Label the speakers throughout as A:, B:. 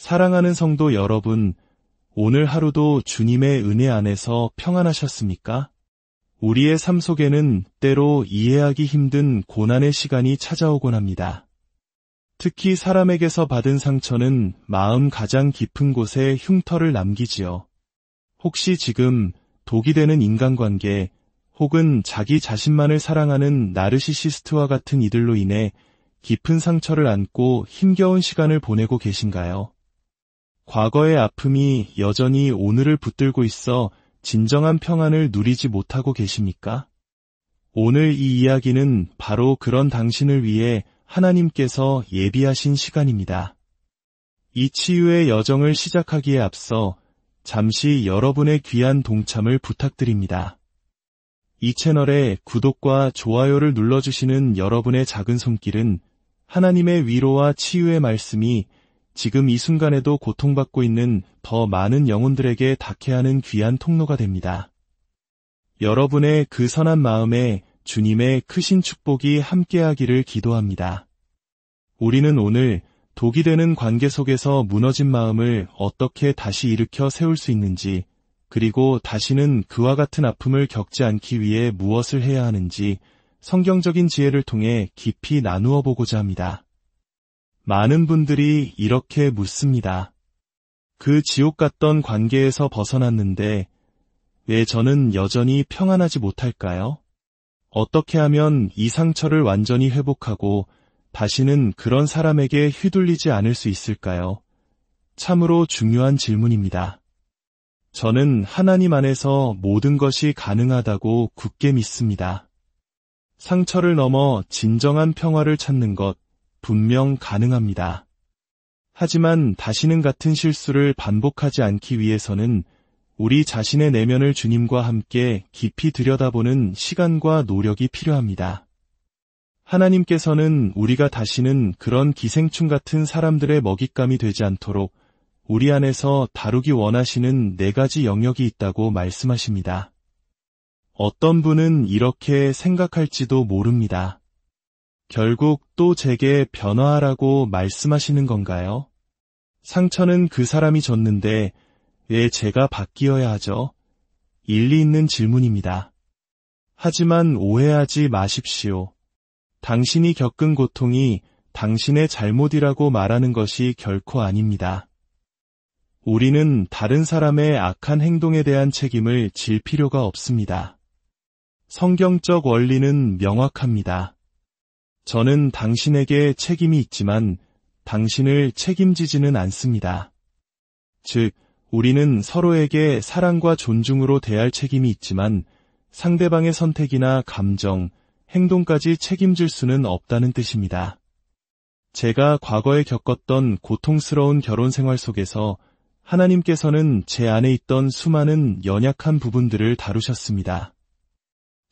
A: 사랑하는 성도 여러분, 오늘 하루도 주님의 은혜 안에서 평안하셨습니까? 우리의 삶 속에는 때로 이해하기 힘든 고난의 시간이 찾아오곤 합니다. 특히 사람에게서 받은 상처는 마음 가장 깊은 곳에 흉터를 남기지요. 혹시 지금 독이 되는 인간관계 혹은 자기 자신만을 사랑하는 나르시시스트와 같은 이들로 인해 깊은 상처를 안고 힘겨운 시간을 보내고 계신가요? 과거의 아픔이 여전히 오늘을 붙들고 있어 진정한 평안을 누리지 못하고 계십니까? 오늘 이 이야기는 바로 그런 당신을 위해 하나님께서 예비하신 시간입니다. 이 치유의 여정을 시작하기에 앞서 잠시 여러분의 귀한 동참을 부탁드립니다. 이 채널에 구독과 좋아요를 눌러주시는 여러분의 작은 손길은 하나님의 위로와 치유의 말씀이 지금 이 순간에도 고통받고 있는 더 많은 영혼들에게 닿게 하는 귀한 통로가 됩니다. 여러분의 그 선한 마음에 주님의 크신 축복이 함께하기를 기도합니다. 우리는 오늘 독이 되는 관계 속에서 무너진 마음을 어떻게 다시 일으켜 세울 수 있는지, 그리고 다시는 그와 같은 아픔을 겪지 않기 위해 무엇을 해야 하는지 성경적인 지혜를 통해 깊이 나누어 보고자 합니다. 많은 분들이 이렇게 묻습니다. 그 지옥 같던 관계에서 벗어났는데 왜 저는 여전히 평안하지 못할까요? 어떻게 하면 이 상처를 완전히 회복하고 다시는 그런 사람에게 휘둘리지 않을 수 있을까요? 참으로 중요한 질문입니다. 저는 하나님 안에서 모든 것이 가능하다고 굳게 믿습니다. 상처를 넘어 진정한 평화를 찾는 것 분명 가능합니다. 하지만 다시는 같은 실수를 반복하지 않기 위해서는 우리 자신의 내면을 주님과 함께 깊이 들여다보는 시간과 노력이 필요합니다. 하나님께서는 우리가 다시는 그런 기생충 같은 사람들의 먹잇감이 되지 않도록 우리 안에서 다루기 원하시는 4가지 영역이 있다고 말씀하십니다. 어떤 분은 이렇게 생각할지도 모릅니다. 결국 또 제게 변화하라고 말씀하시는 건가요? 상처는 그 사람이 줬는데 왜 제가 바뀌어야 하죠? 일리 있는 질문입니다. 하지만 오해하지 마십시오. 당신이 겪은 고통이 당신의 잘못이라고 말하는 것이 결코 아닙니다. 우리는 다른 사람의 악한 행동에 대한 책임을 질 필요가 없습니다. 성경적 원리는 명확합니다. 저는 당신에게 책임이 있지만 당신을 책임지지는 않습니다. 즉, 우리는 서로에게 사랑과 존중으로 대할 책임이 있지만 상대방의 선택이나 감정, 행동까지 책임질 수는 없다는 뜻입니다. 제가 과거에 겪었던 고통스러운 결혼 생활 속에서 하나님께서는 제 안에 있던 수많은 연약한 부분들을 다루셨습니다.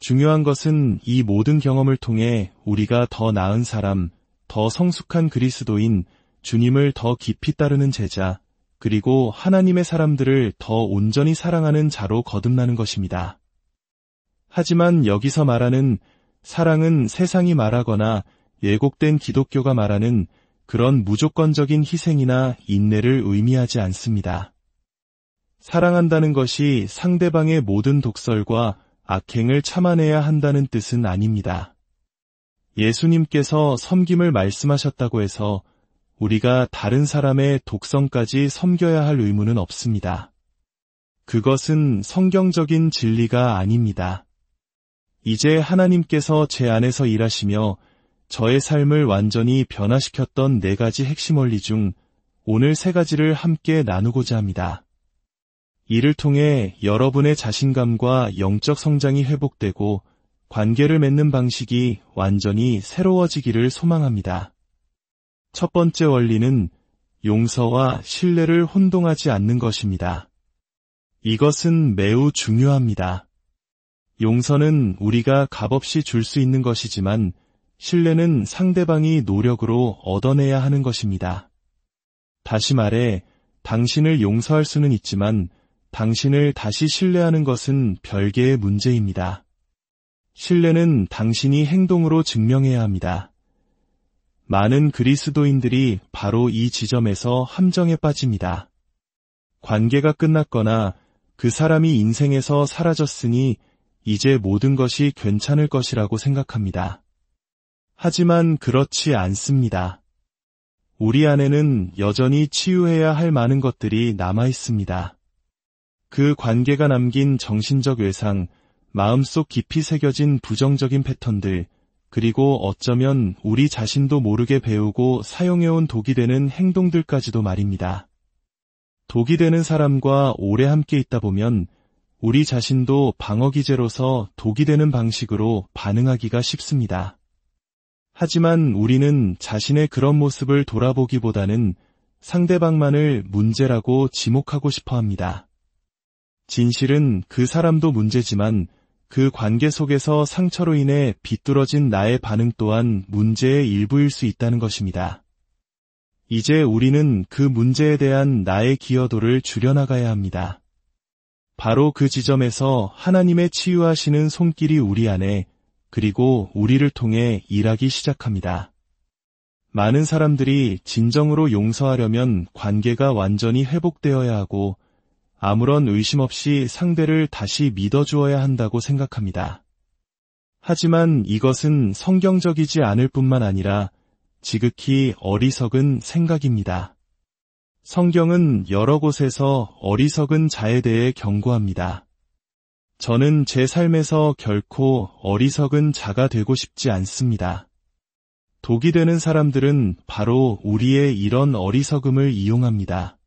A: 중요한 것은 이 모든 경험을 통해 우리가 더 나은 사람, 더 성숙한 그리스도인, 주님을 더 깊이 따르는 제자, 그리고 하나님의 사람들을 더 온전히 사랑하는 자로 거듭나는 것입니다. 하지만 여기서 말하는 사랑은 세상이 말하거나 왜곡된 기독교가 말하는 그런 무조건적인 희생이나 인내를 의미하지 않습니다. 사랑한다는 것이 상대방의 모든 독설과 악행을 참아내야 한다는 뜻은 아닙니다. 예수님께서 섬김을 말씀하셨다고 해서 우리가 다른 사람의 독성까지 섬겨야 할 의무는 없습니다. 그것은 성경적인 진리가 아닙니다. 이제 하나님께서 제 안에서 일하시며 저의 삶을 완전히 변화시켰던 4가지 핵심 원리 중 오늘 3가지를 함께 나누고자 합니다. 이를 통해 여러분의 자신감과 영적 성장이 회복되고 관계를 맺는 방식이 완전히 새로워지기를 소망합니다. 첫 번째 원리는 용서와 신뢰를 혼동하지 않는 것입니다. 이것은 매우 중요합니다. 용서는 우리가 값없이 줄 수 있는 것이지만 신뢰는 상대방이 노력으로 얻어내야 하는 것입니다. 다시 말해, 당신을 용서할 수는 있지만 당신을 다시 신뢰하는 것은 별개의 문제입니다. 신뢰는 당신이 행동으로 증명해야 합니다. 많은 그리스도인들이 바로 이 지점에서 함정에 빠집니다. 관계가 끝났거나 그 사람이 인생에서 사라졌으니 이제 모든 것이 괜찮을 것이라고 생각합니다. 하지만 그렇지 않습니다. 우리 안에는 여전히 치유해야 할 많은 것들이 남아 있습니다. 그 관계가 남긴 정신적 외상, 마음속 깊이 새겨진 부정적인 패턴들, 그리고 어쩌면 우리 자신도 모르게 배우고 사용해온 독이 되는 행동들까지도 말입니다. 독이 되는 사람과 오래 함께 있다 보면 우리 자신도 방어기제로서 독이 되는 방식으로 반응하기가 쉽습니다. 하지만 우리는 자신의 그런 모습을 돌아보기보다는 상대방만을 문제라고 지목하고 싶어 합니다. 진실은 그 사람도 문제지만 그 관계 속에서 상처로 인해 비뚤어진 나의 반응 또한 문제의 일부일 수 있다는 것입니다. 이제 우리는 그 문제에 대한 나의 기여도를 줄여나가야 합니다. 바로 그 지점에서 하나님의 치유하시는 손길이 우리 안에 그리고 우리를 통해 일하기 시작합니다. 많은 사람들이 진정으로 용서하려면 관계가 완전히 회복되어야 하고 아무런 의심 없이 상대를 다시 믿어주어야 한다고 생각합니다. 하지만 이것은 성경적이지 않을 뿐만 아니라 지극히 어리석은 생각입니다. 성경은 여러 곳에서 어리석은 자에 대해 경고합니다. 저는 제 삶에서 결코 어리석은 자가 되고 싶지 않습니다. 독이 되는 사람들은 바로 우리의 이런 어리석음을 이용합니다.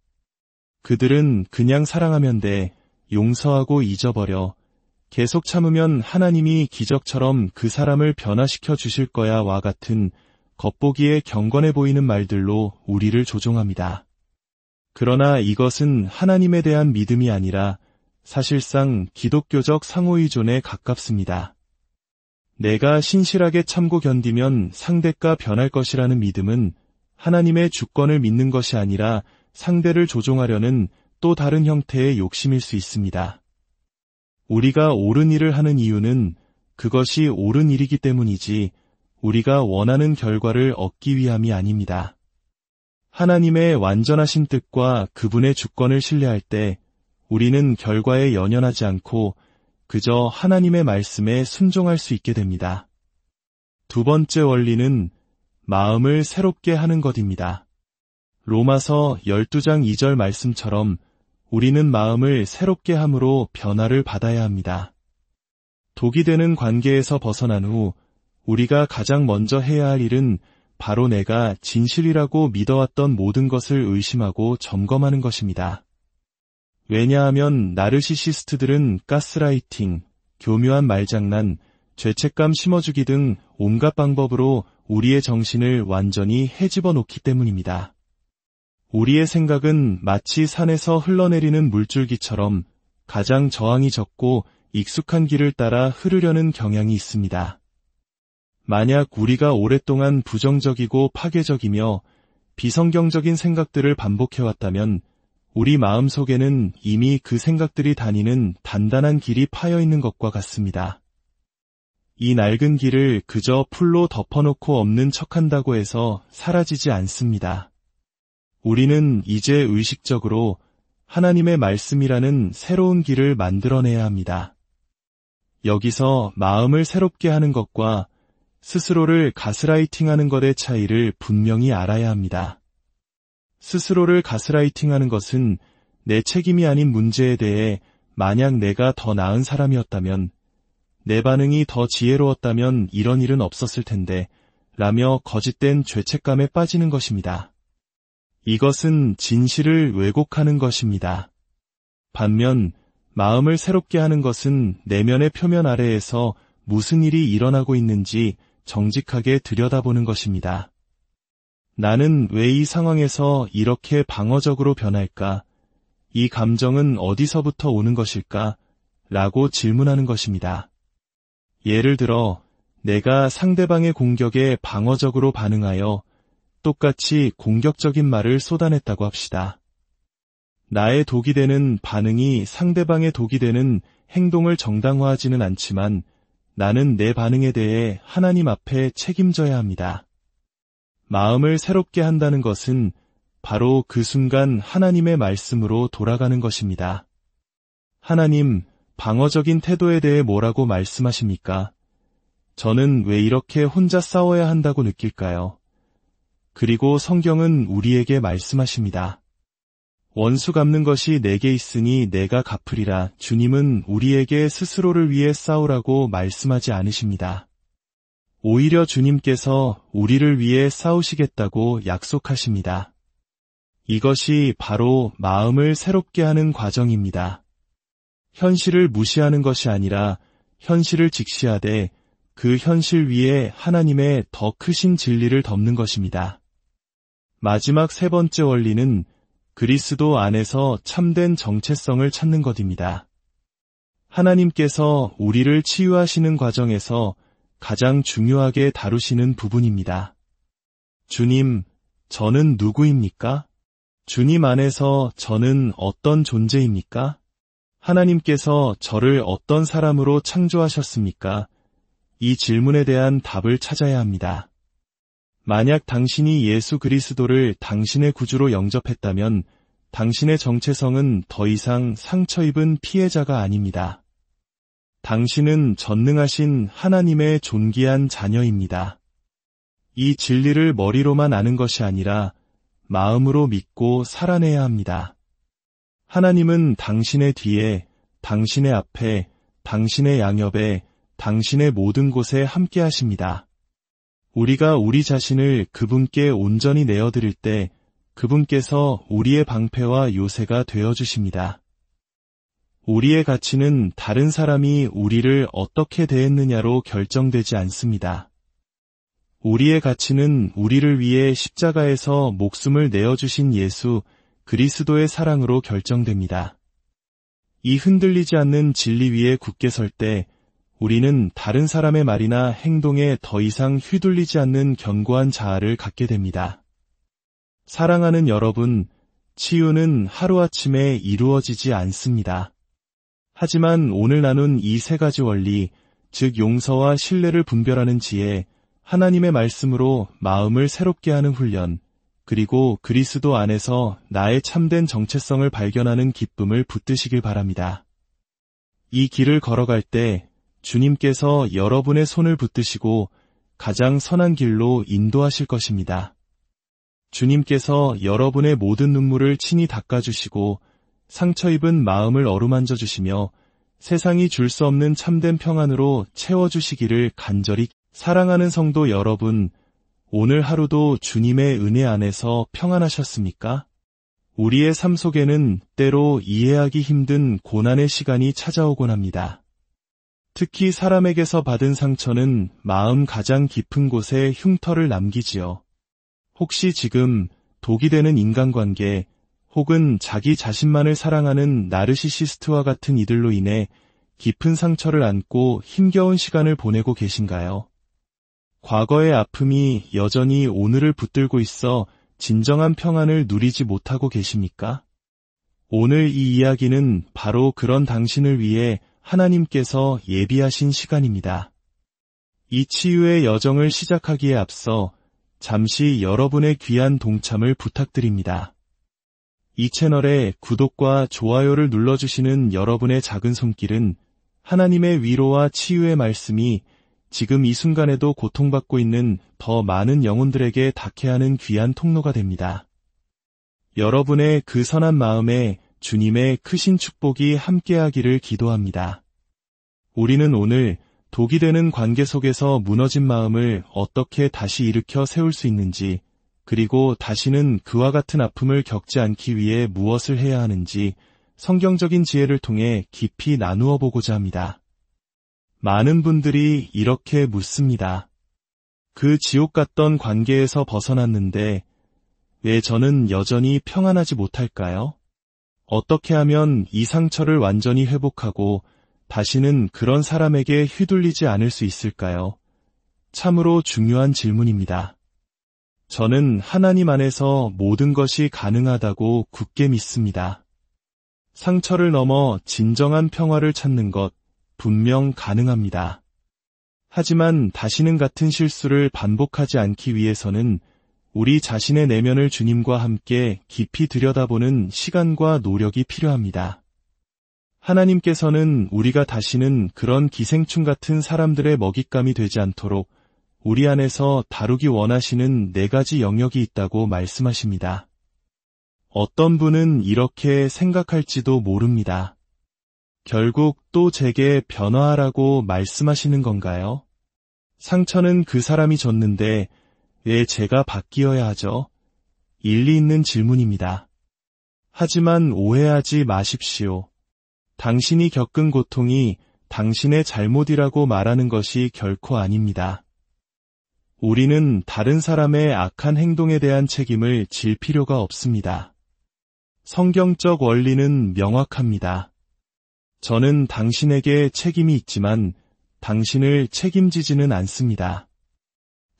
A: 그들은 그냥 사랑하면 돼, 용서하고 잊어버려, 계속 참으면 하나님이 기적처럼 그 사람을 변화시켜 주실 거야 와 같은 겉보기에 경건해 보이는 말들로 우리를 조종합니다. 그러나 이것은 하나님에 대한 믿음이 아니라 사실상 기독교적 상호의존에 가깝습니다. 내가 신실하게 참고 견디면 상대가 변할 것이라는 믿음은 하나님의 주권을 믿는 것이 아니라 상대를 조종하려는 또 다른 형태의 욕심일 수 있습니다. 우리가 옳은 일을 하는 이유는 그것이 옳은 일이기 때문이지 우리가 원하는 결과를 얻기 위함이 아닙니다. 하나님의 완전하신 뜻과 그분의 주권을 신뢰할 때 우리는 결과에 연연하지 않고 그저 하나님의 말씀에 순종할 수 있게 됩니다. 두 번째 원리는 마음을 새롭게 하는 것입니다. 로마서 12장 2절 말씀처럼 우리는 마음을 새롭게 함으로 변화를 받아야 합니다. 독이 되는 관계에서 벗어난 후 우리가 가장 먼저 해야 할 일은 바로 내가 진실이라고 믿어왔던 모든 것을 의심하고 점검하는 것입니다. 왜냐하면 나르시시스트들은 가스라이팅, 교묘한 말장난, 죄책감 심어주기 등 온갖 방법으로 우리의 정신을 완전히 헤집어 놓기 때문입니다. 우리의 생각은 마치 산에서 흘러내리는 물줄기처럼 가장 저항이 적고 익숙한 길을 따라 흐르려는 경향이 있습니다. 만약 우리가 오랫동안 부정적이고 파괴적이며 비성경적인 생각들을 반복해왔다면 우리 마음속에는 이미 그 생각들이 다니는 단단한 길이 파여 있는 것과 같습니다. 이 낡은 길을 그저 풀로 덮어놓고 없는 척한다고 해서 사라지지 않습니다. 우리는 이제 의식적으로 하나님의 말씀이라는 새로운 길을 만들어내야 합니다. 여기서 마음을 새롭게 하는 것과 스스로를 가스라이팅하는 것의 차이를 분명히 알아야 합니다. 스스로를 가스라이팅하는 것은 내 책임이 아닌 문제에 대해 만약 내가 더 나은 사람이었다면, 내 반응이 더 지혜로웠다면 이런 일은 없었을 텐데 라며 거짓된 죄책감에 빠지는 것입니다. 이것은 진실을 왜곡하는 것입니다. 반면 마음을 새롭게 하는 것은 내면의 표면 아래에서 무슨 일이 일어나고 있는지 정직하게 들여다보는 것입니다. 나는 왜 이 상황에서 이렇게 방어적으로 변할까? 이 감정은 어디서부터 오는 것일까? 라고 질문하는 것입니다. 예를 들어 내가 상대방의 공격에 방어적으로 반응하여 똑같이 공격적인 말을 쏟아냈다고 합시다. 나의 독이 되는 반응이 상대방의 독이 되는 행동을 정당화하지는 않지만 나는 내 반응에 대해 하나님 앞에 책임져야 합니다. 마음을 새롭게 한다는 것은 바로 그 순간 하나님의 말씀으로 돌아가는 것입니다. 하나님, 방어적인 태도에 대해 뭐라고 말씀하십니까? 저는 왜 이렇게 혼자 싸워야 한다고 느낄까요? 그리고 성경은 우리에게 말씀하십니다. 원수 갚는 것이 내게 있으니 내가 갚으리라. 주님은 우리에게 스스로를 위해 싸우라고 말씀하지 않으십니다. 오히려 주님께서 우리를 위해 싸우시겠다고 약속하십니다. 이것이 바로 마음을 새롭게 하는 과정입니다. 현실을 무시하는 것이 아니라 현실을 직시하되 그 현실 위에 하나님의 더 크신 진리를 덮는 것입니다. 마지막 세 번째 원리는 그리스도 안에서 참된 정체성을 찾는 것입니다. 하나님께서 우리를 치유하시는 과정에서 가장 중요하게 다루시는 부분입니다. 주님, 저는 누구입니까? 주님 안에서 저는 어떤 존재입니까? 하나님께서 저를 어떤 사람으로 창조하셨습니까? 이 질문에 대한 답을 찾아야 합니다. 만약 당신이 예수 그리스도를 당신의 구주로 영접했다면 당신의 정체성은 더 이상 상처 입은 피해자가 아닙니다. 당신은 전능하신 하나님의 존귀한 자녀입니다. 이 진리를 머리로만 아는 것이 아니라 마음으로 믿고 살아내야 합니다. 하나님은 당신의 뒤에, 당신의 앞에, 당신의 양옆에, 당신의 모든 곳에 함께 하십니다. 우리가 우리 자신을 그분께 온전히 내어드릴 때 그분께서 우리의 방패와 요새가 되어주십니다. 우리의 가치는 다른 사람이 우리를 어떻게 대했느냐로 결정되지 않습니다. 우리의 가치는 우리를 위해 십자가에서 목숨을 내어주신 예수 그리스도의 사랑으로 결정됩니다. 이 흔들리지 않는 진리 위에 굳게 설 때 우리는 다른 사람의 말이나 행동에 더 이상 휘둘리지 않는 견고한 자아를 갖게 됩니다. 사랑하는 여러분, 치유는 하루아침에 이루어지지 않습니다. 하지만 오늘 나눈 이 세 가지 원리, 즉 용서와 신뢰를 분별하는 지혜, 하나님의 말씀으로 마음을 새롭게 하는 훈련, 그리고 그리스도 안에서 나의 참된 정체성을 발견하는 기쁨을 붙드시길 바랍니다. 이 길을 걸어갈 때 주님께서 여러분의 손을 붙드시고 가장 선한 길로 인도하실 것입니다. 주님께서 여러분의 모든 눈물을 친히 닦아주시고 상처 입은 마음을 어루만져 주시며 세상이 줄 수 없는 참된 평안으로 채워주시기를 간절히. 사랑하는 성도 여러분, 오늘 하루도 주님의 은혜 안에서 평안하셨습니까? 우리의 삶 속에는 때로 이해하기 힘든 고난의 시간이 찾아오곤 합니다. 특히 사람에게서 받은 상처는 마음 가장 깊은 곳에 흉터를 남기지요. 혹시 지금 독이 되는 인간관계 혹은 자기 자신만을 사랑하는 나르시시스트와 같은 이들로 인해 깊은 상처를 안고 힘겨운 시간을 보내고 계신가요? 과거의 아픔이 여전히 오늘을 붙들고 있어 진정한 평안을 누리지 못하고 계십니까? 오늘 이 이야기는 바로 그런 당신을 위해 하나님께서 예비하신 시간입니다. 이 치유의 여정을 시작하기에 앞서 잠시 여러분의 귀한 동참을 부탁드립니다. 이 채널에 구독과 좋아요를 눌러주시는 여러분의 작은 손길은 하나님의 위로와 치유의 말씀이 지금 이 순간에도 고통받고 있는 더 많은 영혼들에게 닿게 하는 귀한 통로가 됩니다. 여러분의 그 선한 마음에 주님의 크신 축복이 함께하기를 기도합니다. 우리는 오늘 독이 되는 관계 속에서 무너진 마음을 어떻게 다시 일으켜 세울 수 있는지, 그리고 다시는 그와 같은 아픔을 겪지 않기 위해 무엇을 해야 하는지 성경적인 지혜를 통해 깊이 나누어 보고자 합니다. 많은 분들이 이렇게 묻습니다. 그 지옥 같던 관계에서 벗어났는데 왜 저는 여전히 평안하지 못할까요? 어떻게 하면 이 상처를 완전히 회복하고 다시는 그런 사람에게 휘둘리지 않을 수 있을까요? 참으로 중요한 질문입니다. 저는 하나님 안에서 모든 것이 가능하다고 굳게 믿습니다. 상처를 넘어 진정한 평화를 찾는 것 분명 가능합니다. 하지만 다시는 같은 실수를 반복하지 않기 위해서는 우리 자신의 내면을 주님과 함께 깊이 들여다보는 시간과 노력이 필요합니다. 하나님께서는 우리가 다시는 그런 기생충 같은 사람들의 먹잇감이 되지 않도록 우리 안에서 다루기 원하시는 4가지 영역이 있다고 말씀하십니다. 어떤 분은 이렇게 생각할지도 모릅니다. 결국 또 제게 변화하라고 말씀하시는 건가요? 상처는 그 사람이 줬는데 왜 제가 바뀌어야 하죠? 일리 있는 질문입니다. 하지만 오해하지 마십시오. 당신이 겪은 고통이 당신의 잘못이라고 말하는 것이 결코 아닙니다. 우리는 다른 사람의 악한 행동에 대한 책임을 질 필요가 없습니다. 성경적 원리는 명확합니다. 저는 당신에게 책임이 있지만 당신을 책임지지는 않습니다.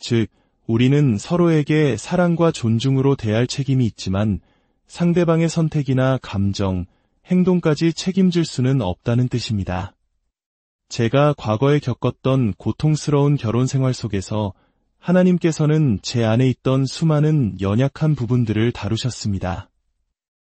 A: 즉, 우리는 서로에게 사랑과 존중으로 대할 책임이 있지만 상대방의 선택이나 감정, 행동까지 책임질 수는 없다는 뜻입니다. 제가 과거에 겪었던 고통스러운 결혼 생활 속에서 하나님께서는 제 안에 있던 수많은 연약한 부분들을 다루셨습니다.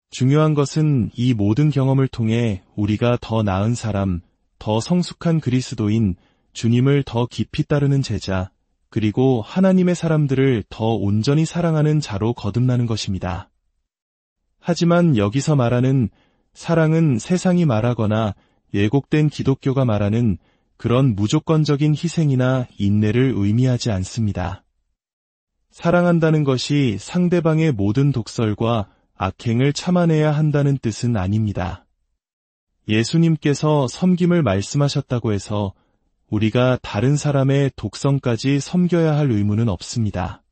A: 중요한 것은 이 모든 경험을 통해 우리가 더 나은 사람, 더 성숙한 그리스도인, 주님을 더 깊이 따르는 제자, 그리고 하나님의 사람들을 더 온전히 사랑하는 자로 거듭나는 것입니다. 하지만 여기서 말하는 사랑은 세상이 말하거나 왜곡된 기독교가 말하는 그런 무조건적인 희생이나 인내를 의미하지 않습니다. 사랑한다는 것이 상대방의 모든 독설과 악행을 참아내야 한다는 뜻은 아닙니다. 예수님께서 섬김을 말씀하셨다고 해서 우리가 다른 사람의 독성까지 섬겨야 할 의무는 없습니다.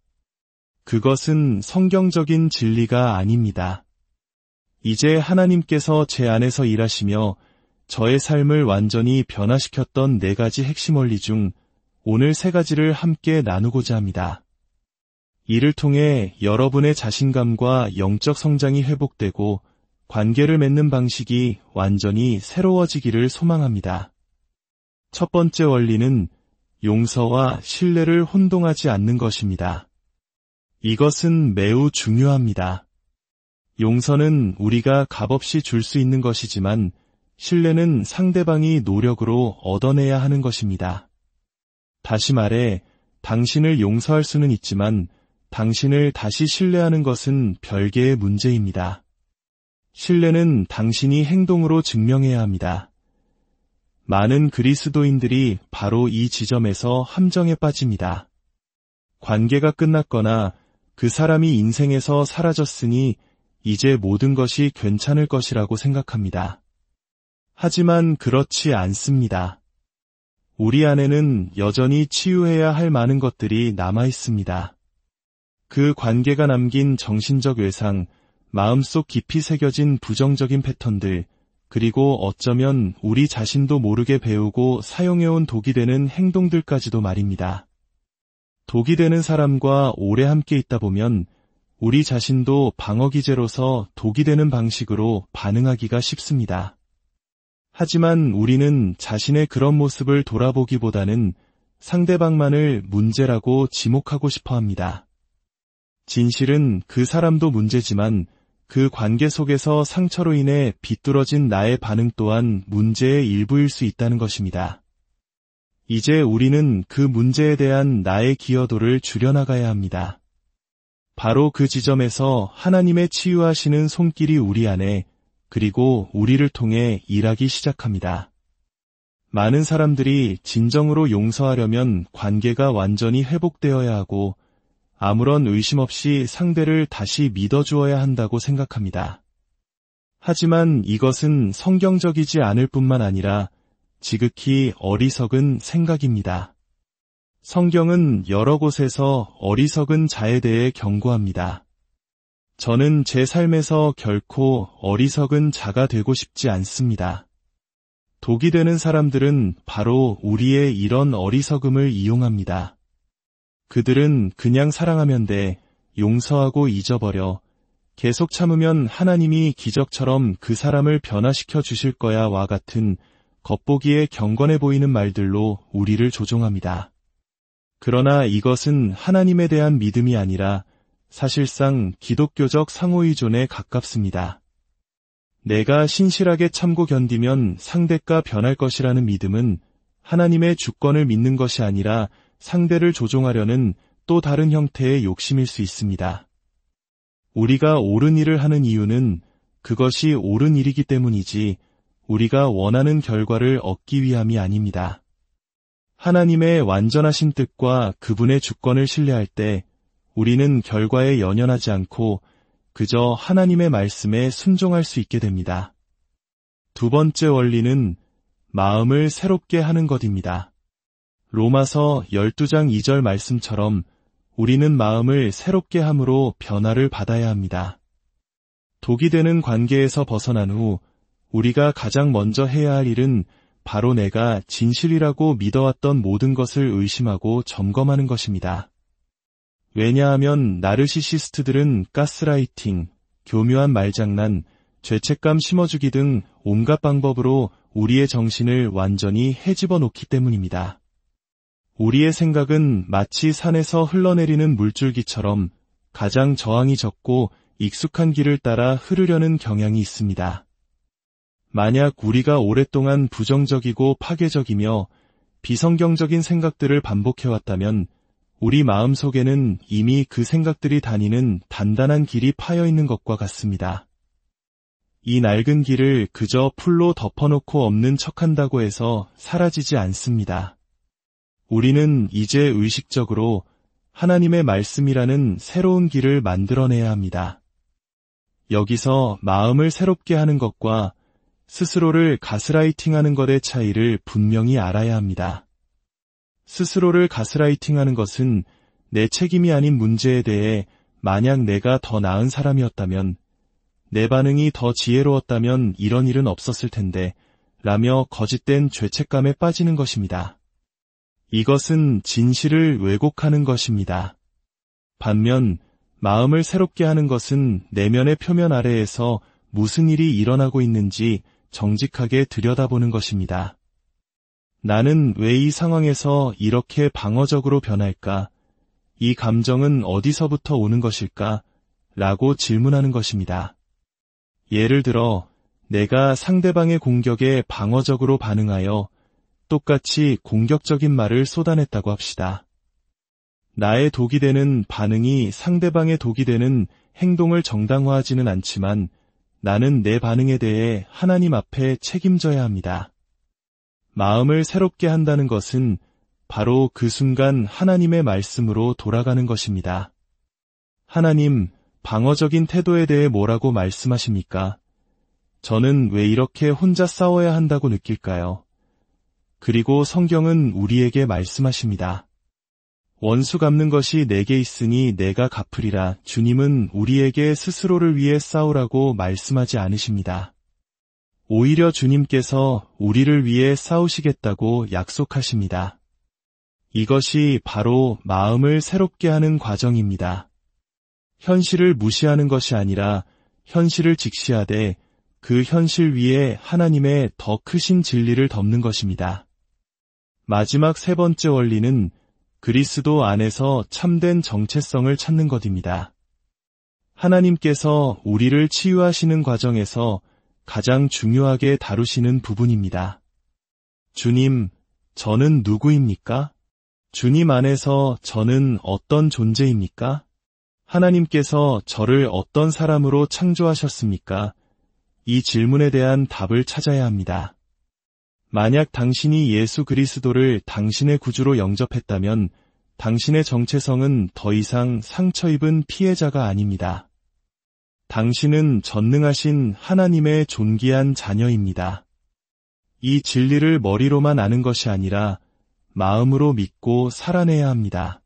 A: 그것은 성경적인 진리가 아닙니다. 이제 하나님께서 제 안에서 일하시며 저의 삶을 완전히 변화시켰던 4가지 핵심 원리 중 오늘 3가지를 함께 나누고자 합니다. 이를 통해 여러분의 자신감과 영적 성장이 회복되고 관계를 맺는 방식이 완전히 새로워지기를 소망합니다. 첫 번째 원리는 용서와 신뢰를 혼동하지 않는 것입니다. 이것은 매우 중요합니다. 용서는 우리가 값없이 줄 수 있는 것이지만 신뢰는 상대방이 노력으로 얻어내야 하는 것입니다. 다시 말해, 당신을 용서할 수는 있지만 당신을 다시 신뢰하는 것은 별개의 문제입니다. 신뢰는 당신이 행동으로 증명해야 합니다. 많은 그리스도인들이 바로 이 지점에서 함정에 빠집니다. 관계가 끝났거나 그 사람이 인생에서 사라졌으니 이제 모든 것이 괜찮을 것이라고 생각합니다. 하지만 그렇지 않습니다. 우리 안에는 여전히 치유해야 할 많은 것들이 남아 있습니다. 그 관계가 남긴 정신적 외상, 마음속 깊이 새겨진 부정적인 패턴들, 그리고 어쩌면 우리 자신도 모르게 배우고 사용해온 독이 되는 행동들까지도 말입니다. 독이 되는 사람과 오래 함께 있다 보면 우리 자신도 방어기제로서 독이 되는 방식으로 반응하기가 쉽습니다. 하지만 우리는 자신의 그런 모습을 돌아보기보다는 상대방만을 문제라고 지목하고 싶어 합니다. 진실은 그 사람도 문제지만 그 관계 속에서 상처로 인해 비뚤어진 나의 반응 또한 문제의 일부일 수 있다는 것입니다. 이제 우리는 그 문제에 대한 나의 기여도를 줄여나가야 합니다. 바로 그 지점에서 하나님의 치유하시는 손길이 우리 안에 그리고 우리를 통해 일하기 시작합니다. 많은 사람들이 진정으로 용서하려면 관계가 완전히 회복되어야 하고 아무런 의심 없이 상대를 다시 믿어주어야 한다고 생각합니다. 하지만 이것은 성경적이지 않을 뿐만 아니라 지극히 어리석은 생각입니다. 성경은 여러 곳에서 어리석은 자에 대해 경고합니다. 저는 제 삶에서 결코 어리석은 자가 되고 싶지 않습니다. 독이 되는 사람들은 바로 우리의 이런 어리석음을 이용합니다. 그들은 그냥 사랑하면 돼, 용서하고 잊어버려, 계속 참으면 하나님이 기적처럼 그 사람을 변화시켜 주실 거야와 같은 겉보기에 경건해 보이는 말들로 우리를 조종합니다. 그러나 이것은 하나님에 대한 믿음이 아니라 사실상 기독교적 상호의존에 가깝습니다. 내가 신실하게 참고 견디면 상대가 변할 것이라는 믿음은 하나님의 주권을 믿는 것이 아니라 상대를 조종하려는 또 다른 형태의 욕심일 수 있습니다. 우리가 옳은 일을 하는 이유는 그것이 옳은 일이기 때문이지 우리가 원하는 결과를 얻기 위함이 아닙니다. 하나님의 완전하신 뜻과 그분의 주권을 신뢰할 때 우리는 결과에 연연하지 않고 그저 하나님의 말씀에 순종할 수 있게 됩니다. 두 번째 원리는 마음을 새롭게 하는 것입니다. 로마서 12장 2절 말씀처럼 우리는 마음을 새롭게 함으로 변화를 받아야 합니다. 독이 되는 관계에서 벗어난 후 우리가 가장 먼저 해야 할 일은 바로 내가 진실이라고 믿어왔던 모든 것을 의심하고 점검하는 것입니다. 왜냐하면 나르시시스트들은 가스라이팅, 교묘한 말장난, 죄책감 심어주기 등 온갖 방법으로 우리의 정신을 완전히 헤집어 놓기 때문입니다. 우리의 생각은 마치 산에서 흘러내리는 물줄기처럼 가장 저항이 적고 익숙한 길을 따라 흐르려는 경향이 있습니다. 만약 우리가 오랫동안 부정적이고 파괴적이며 비성경적인 생각들을 반복해왔다면 우리 마음속에는 이미 그 생각들이 다니는 단단한 길이 파여 있는 것과 같습니다. 이 낡은 길을 그저 풀로 덮어놓고 없는 척한다고 해서 사라지지 않습니다. 우리는 이제 의식적으로 하나님의 말씀이라는 새로운 길을 만들어내야 합니다. 여기서 마음을 새롭게 하는 것과 스스로를 가스라이팅하는 것의 차이를 분명히 알아야 합니다. 스스로를 가스라이팅하는 것은 내 책임이 아닌 문제에 대해 만약 내가 더 나은 사람이었다면, 내 반응이 더 지혜로웠다면 이런 일은 없었을 텐데 라며 거짓된 죄책감에 빠지는 것입니다. 이것은 진실을 왜곡하는 것입니다. 반면 마음을 새롭게 하는 것은 내면의 표면 아래에서 무슨 일이 일어나고 있는지 정직하게 들여다보는 것입니다. 나는 왜 이 상황에서 이렇게 방어적으로 변할까? 이 감정은 어디서부터 오는 것일까? 라고 질문하는 것입니다. 예를 들어 내가 상대방의 공격에 방어적으로 반응하여 똑같이 공격적인 말을 쏟아냈다고 합시다. 나의 독이 되는 반응이 상대방의 독이 되는 행동을 정당화하지는 않지만 나는 내 반응에 대해 하나님 앞에 책임져야 합니다. 마음을 새롭게 한다는 것은 바로 그 순간 하나님의 말씀으로 돌아가는 것입니다. 하나님, 방어적인 태도에 대해 뭐라고 말씀하십니까? 저는 왜 이렇게 혼자 싸워야 한다고 느낄까요? 그리고 성경은 우리에게 말씀하십니다. 원수 갚는 것이 내게 있으니 내가 갚으리라. 주님은 우리에게 스스로를 위해 싸우라고 말씀하지 않으십니다. 오히려 주님께서 우리를 위해 싸우시겠다고 약속하십니다. 이것이 바로 마음을 새롭게 하는 과정입니다. 현실을 무시하는 것이 아니라 현실을 직시하되 그 현실 위에 하나님의 더 크신 진리를 덮는 것입니다. 마지막 세 번째 원리는 그리스도 안에서 참된 정체성을 찾는 것입니다. 하나님께서 우리를 치유하시는 과정에서 가장 중요하게 다루시는 부분입니다. 주님, 저는 누구입니까? 주님 안에서 저는 어떤 존재입니까? 하나님께서 저를 어떤 사람으로 창조하셨습니까? 이 질문에 대한 답을 찾아야 합니다. 만약 당신이 예수 그리스도를 당신의 구주로 영접했다면 당신의 정체성은 더 이상 상처 입은 피해자가 아닙니다. 당신은 전능하신 하나님의 존귀한 자녀입니다. 이 진리를 머리로만 아는 것이 아니라 마음으로 믿고 살아내야 합니다.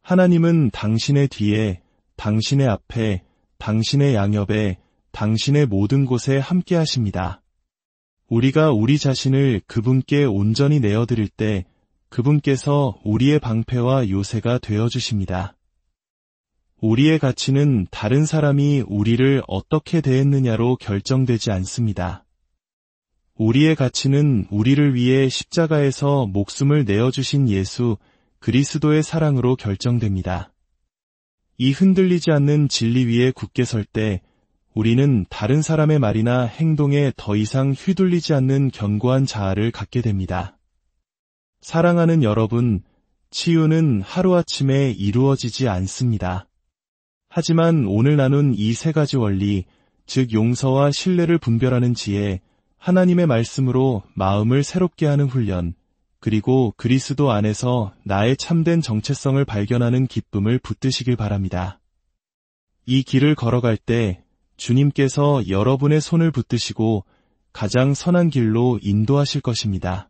A: 하나님은 당신의 뒤에, 당신의 앞에, 당신의 양옆에, 당신의 모든 곳에 함께 하십니다. 우리가 우리 자신을 그분께 온전히 내어드릴 때 그분께서 우리의 방패와 요새가 되어주십니다. 우리의 가치는 다른 사람이 우리를 어떻게 대했느냐로 결정되지 않습니다. 우리의 가치는 우리를 위해 십자가에서 목숨을 내어주신 예수 그리스도의 사랑으로 결정됩니다. 이 흔들리지 않는 진리 위에 굳게 설 때 우리는 다른 사람의 말이나 행동에 더 이상 휘둘리지 않는 견고한 자아를 갖게 됩니다. 사랑하는 여러분, 치유는 하루아침에 이루어지지 않습니다. 하지만 오늘 나눈 이 세 가지 원리, 즉 용서와 신뢰를 분별하는 지혜, 하나님의 말씀으로 마음을 새롭게 하는 훈련, 그리고 그리스도 안에서 나의 참된 정체성을 발견하는 기쁨을 붙드시길 바랍니다. 이 길을 걸어갈 때 주님께서 여러분의 손을 붙드시고 가장 선한 길로 인도하실 것입니다.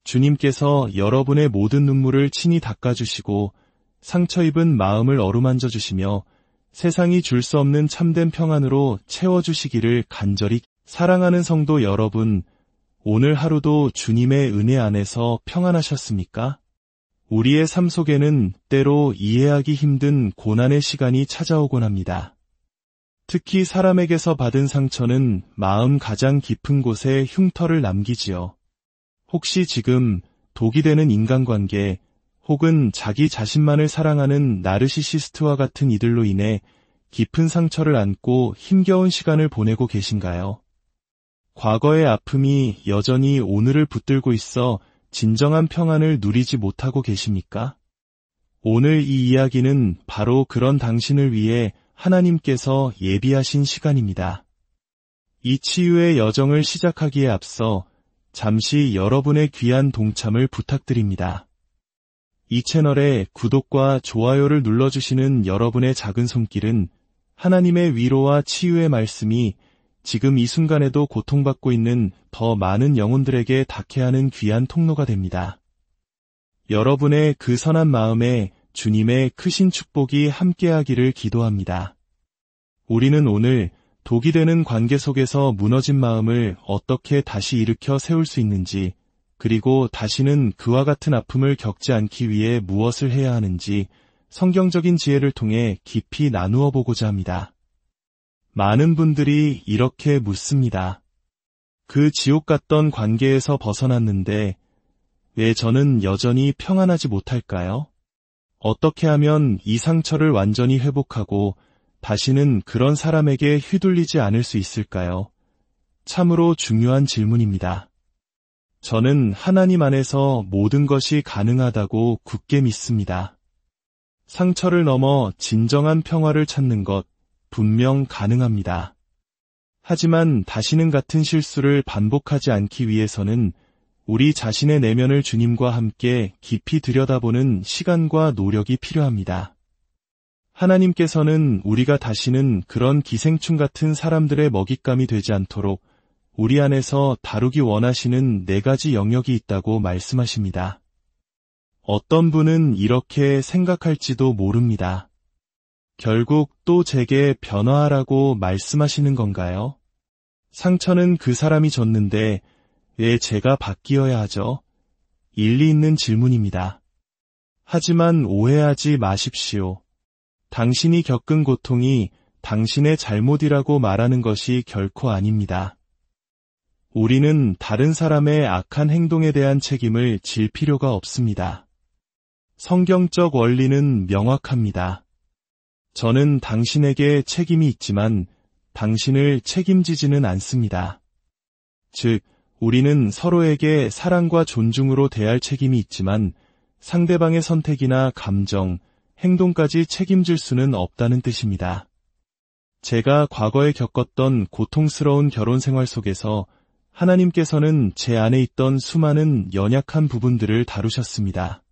A: 주님께서 여러분의 모든 눈물을 친히 닦아주시고 상처 입은 마음을 어루만져 주시며 세상이 줄 수 없는 참된 평안으로 채워주시기를 간절히. 사랑하는 성도 여러분, 오늘 하루도 주님의 은혜 안에서 평안하셨습니까? 우리의 삶 속에는 때로 이해하기 힘든 고난의 시간이 찾아오곤 합니다. 특히 사람에게서 받은 상처는 마음 가장 깊은 곳에 흉터를 남기지요. 혹시 지금 독이 되는 인간관계 혹은 자기 자신만을 사랑하는 나르시시스트와 같은 이들로 인해 깊은 상처를 안고 힘겨운 시간을 보내고 계신가요? 과거의 아픔이 여전히 오늘을 붙들고 있어 진정한 평안을 누리지 못하고 계십니까? 오늘 이 이야기는 바로 그런 당신을 위해 하나님께서 예비하신 시간입니다. 이 치유의 여정을 시작하기에 앞서 잠시 여러분의 귀한 동참을 부탁드립니다. 이 채널에 구독과 좋아요를 눌러주시는 여러분의 작은 손길은 하나님의 위로와 치유의 말씀이 지금 이 순간에도 고통받고 있는 더 많은 영혼들에게 닿게 하는 귀한 통로가 됩니다. 여러분의 그 선한 마음에 주님의 크신 축복이 함께하기를 기도합니다. 우리는 오늘 독이 되는 관계 속에서 무너진 마음을 어떻게 다시 일으켜 세울 수 있는지, 그리고 다시는 그와 같은 아픔을 겪지 않기 위해 무엇을 해야 하는지 성경적인 지혜를 통해 깊이 나누어 보고자 합니다. 많은 분들이 이렇게 묻습니다. 그 지옥 같던 관계에서 벗어났는데 왜 저는 여전히 평안하지 못할까요? 어떻게 하면 이 상처를 완전히 회복하고 다시는 그런 사람에게 휘둘리지 않을 수 있을까요? 참으로 중요한 질문입니다. 저는 하나님 안에서 모든 것이 가능하다고 굳게 믿습니다. 상처를 넘어 진정한 평화를 찾는 것 분명 가능합니다. 하지만 다시는 같은 실수를 반복하지 않기 위해서는 우리 자신의 내면을 주님과 함께 깊이 들여다보는 시간과 노력이 필요합니다. 하나님께서는 우리가 다시는 그런 기생충 같은 사람들의 먹잇감이 되지 않도록 우리 안에서 다루기 원하시는 4가지 영역이 있다고 말씀하십니다. 어떤 분은 이렇게 생각할지도 모릅니다. 결국 또 제게 변화하라고 말씀하시는 건가요? 상처는 그 사람이 줬는데 왜 제가 바뀌어야 하죠? 일리 있는 질문입니다. 하지만 오해하지 마십시오. 당신이 겪은 고통이 당신의 잘못이라고 말하는 것이 결코 아닙니다. 우리는 다른 사람의 악한 행동에 대한 책임을 질 필요가 없습니다. 성경적 원리는 명확합니다. 저는 당신에게 책임이 있지만 당신을 책임지지는 않습니다. 즉, 우리는 서로에게 사랑과 존중으로 대할 책임이 있지만 상대방의 선택이나 감정, 행동까지 책임질 수는 없다는 뜻입니다. 제가 과거에 겪었던 고통스러운 결혼 생활 속에서 하나님께서는 제 안에 있던 수많은 연약한 부분들을 다루셨습니다.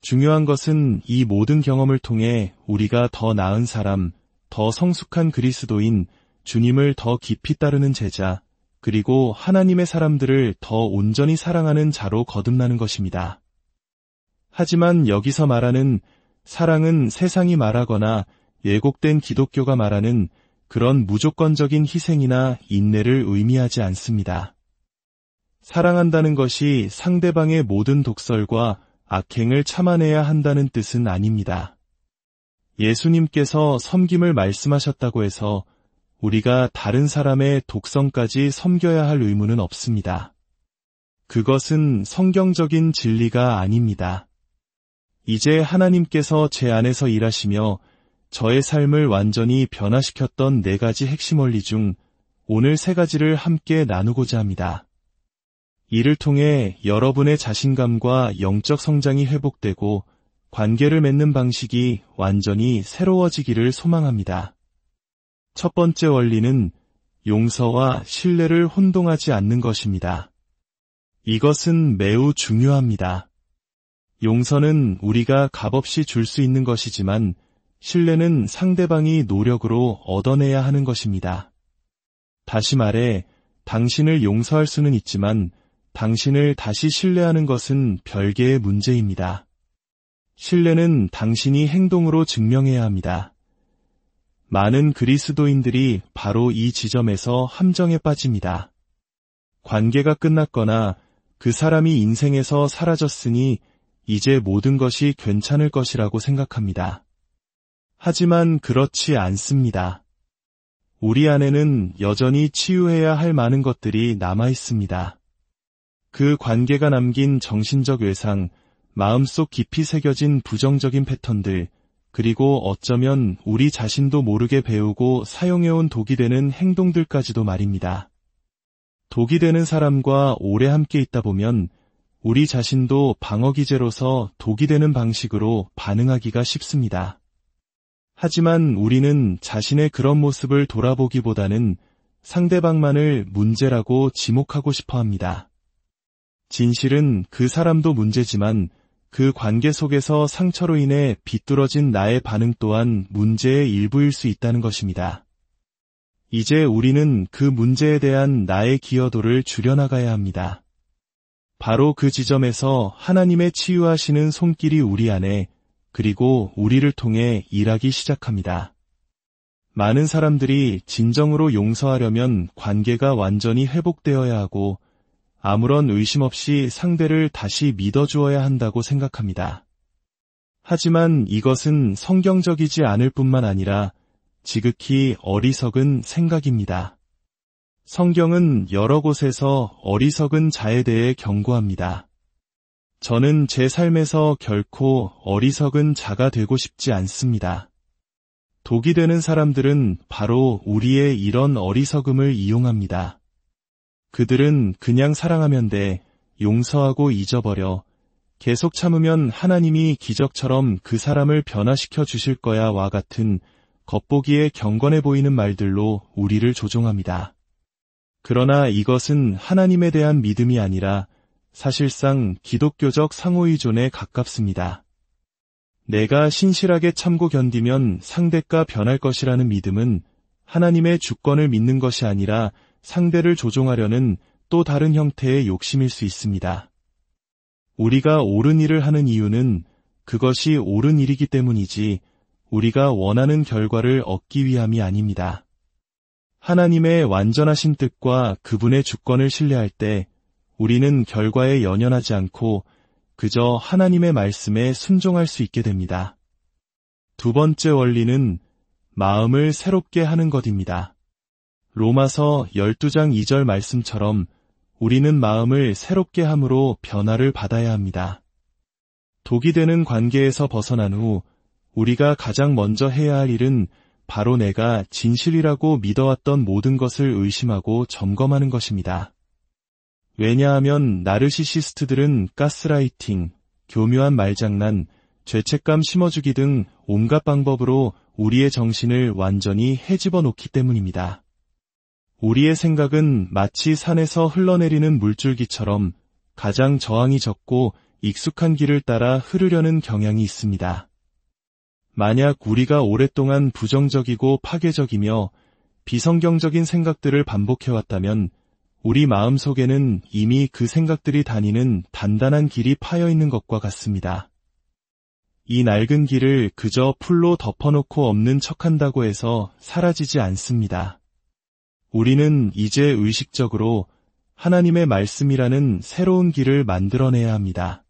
A: 중요한 것은 이 모든 경험을 통해 우리가 더 나은 사람, 더 성숙한 그리스도인, 주님을 더 깊이 따르는 제자, 그리고 하나님의 사람들을 더 온전히 사랑하는 자로 거듭나는 것입니다. 하지만 여기서 말하는 사랑은 세상이 말하거나 왜곡된 기독교가 말하는 그런 무조건적인 희생이나 인내를 의미하지 않습니다. 사랑한다는 것이 상대방의 모든 독설과 악행을 참아내야 한다는 뜻은 아닙니다. 예수님께서 섬김을 말씀하셨다고 해서 우리가 다른 사람의 독성까지 섬겨야 할 의무는 없습니다. 그것은 성경적인 진리가 아닙니다. 이제 하나님께서 제 안에서 일하시며 저의 삶을 완전히 변화시켰던 4가지 핵심 원리 중 오늘 3가지를 함께 나누고자 합니다. 이를 통해 여러분의 자신감과 영적 성장이 회복되고 관계를 맺는 방식이 완전히 새로워지기를 소망합니다. 첫 번째 원리는 용서와 신뢰를 혼동하지 않는 것입니다. 이것은 매우 중요합니다. 용서는 우리가 값없이 줄 수 있는 것이지만 신뢰는 상대방이 노력으로 얻어내야 하는 것입니다. 다시 말해, 당신을 용서할 수는 있지만 당신을 다시 신뢰하는 것은 별개의 문제입니다. 신뢰는 당신이 행동으로 증명해야 합니다. 많은 그리스도인들이 바로 이 지점에서 함정에 빠집니다. 관계가 끝났거나 그 사람이 인생에서 사라졌으니 이제 모든 것이 괜찮을 것이라고 생각합니다. 하지만 그렇지 않습니다. 우리 안에는 여전히 치유해야 할 많은 것들이 남아 있습니다. 그 관계가 남긴 정신적 외상, 마음속 깊이 새겨진 부정적인 패턴들, 그리고 어쩌면 우리 자신도 모르게 배우고 사용해온 독이 되는 행동들까지도 말입니다. 독이 되는 사람과 오래 함께 있다 보면 우리 자신도 방어기제로서 독이 되는 방식으로 반응하기가 쉽습니다. 하지만 우리는 자신의 그런 모습을 돌아보기보다는 상대방만을 문제라고 지목하고 싶어 합니다. 진실은 그 사람도 문제지만 그 관계 속에서 상처로 인해 비뚤어진 나의 반응 또한 문제의 일부일 수 있다는 것입니다. 이제 우리는 그 문제에 대한 나의 기여도를 줄여나가야 합니다. 바로 그 지점에서 하나님의 치유하시는 손길이 우리 안에 그리고 우리를 통해 일하기 시작합니다. 많은 사람들이 진정으로 용서하려면 관계가 완전히 회복되어야 하고 아무런 의심 없이 상대를 다시 믿어주어야 한다고 생각합니다. 하지만 이것은 성경적이지 않을 뿐만 아니라 지극히 어리석은 생각입니다. 성경은 여러 곳에서 어리석은 자에 대해 경고합니다. 저는 제 삶에서 결코 어리석은 자가 되고 싶지 않습니다. 독이 되는 사람들은 바로 우리의 이런 어리석음을 이용합니다. 그들은 그냥 사랑하면 돼, 용서하고 잊어버려, 계속 참으면 하나님이 기적처럼 그 사람을 변화시켜 주실 거야와 같은 겉보기에 경건해 보이는 말들로 우리를 조종합니다. 그러나 이것은 하나님에 대한 믿음이 아니라 사실상 기독교적 상호의존에 가깝습니다. 내가 신실하게 참고 견디면 상대가 변할 것이라는 믿음은 하나님의 주권을 믿는 것이 아니라 상대를 조종하려는 또 다른 형태의 욕심일 수 있습니다. 우리가 옳은 일을 하는 이유는 그것이 옳은 일이기 때문이지 우리가 원하는 결과를 얻기 위함이 아닙니다. 하나님의 완전하신 뜻과 그분의 주권을 신뢰할 때 우리는 결과에 연연하지 않고 그저 하나님의 말씀에 순종할 수 있게 됩니다. 두 번째 원리는 마음을 새롭게 하는 것입니다. 로마서 12장 2절 말씀처럼 우리는 마음을 새롭게 함으로 변화를 받아야 합니다. 독이 되는 관계에서 벗어난 후 우리가 가장 먼저 해야 할 일은 바로 내가 진실이라고 믿어왔던 모든 것을 의심하고 점검하는 것입니다. 왜냐하면 나르시시스트들은 가스라이팅, 교묘한 말장난, 죄책감 심어주기 등 온갖 방법으로 우리의 정신을 완전히 헤집어 놓기 때문입니다. 우리의 생각은 마치 산에서 흘러내리는 물줄기처럼 가장 저항이 적고 익숙한 길을 따라 흐르려는 경향이 있습니다. 만약 우리가 오랫동안 부정적이고 파괴적이며 비성경적인 생각들을 반복해왔다면 우리 마음속에는 이미 그 생각들이 다니는 단단한 길이 파여 있는 것과 같습니다. 이 낡은 길을 그저 풀로 덮어놓고 없는 척한다고 해서 사라지지 않습니다. 우리는 이제 의식적으로 하나님의 말씀이라는 새로운 길을 만들어내야 합니다.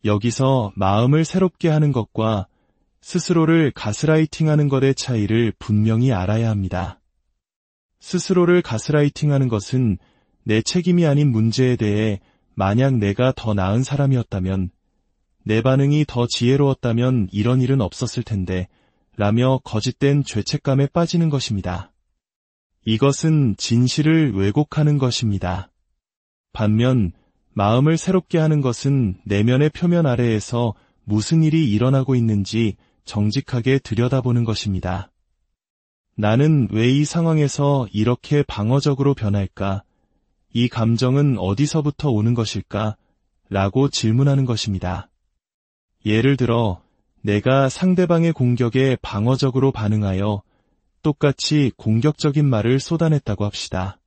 A: 여기서 마음을 새롭게 하는 것과 스스로를 가스라이팅하는 것의 차이를 분명히 알아야 합니다. 스스로를 가스라이팅하는 것은 내 책임이 아닌 문제에 대해 만약 내가 더 나은 사람이었다면, 내 반응이 더 지혜로웠다면 이런 일은 없었을 텐데, 라며 거짓된 죄책감에 빠지는 것입니다. 이것은 진실을 왜곡하는 것입니다. 반면 마음을 새롭게 하는 것은 내면의 표면 아래에서 무슨 일이 일어나고 있는지 정직하게 들여다보는 것입니다. 나는 왜 이 상황에서 이렇게 방어적으로 변할까? 이 감정은 어디서부터 오는 것일까? 라고 질문하는 것입니다. 예를 들어, 내가 상대방의 공격에 방어적으로 반응하여 똑같이 공격적인 말을 쏟아냈다고 합시다.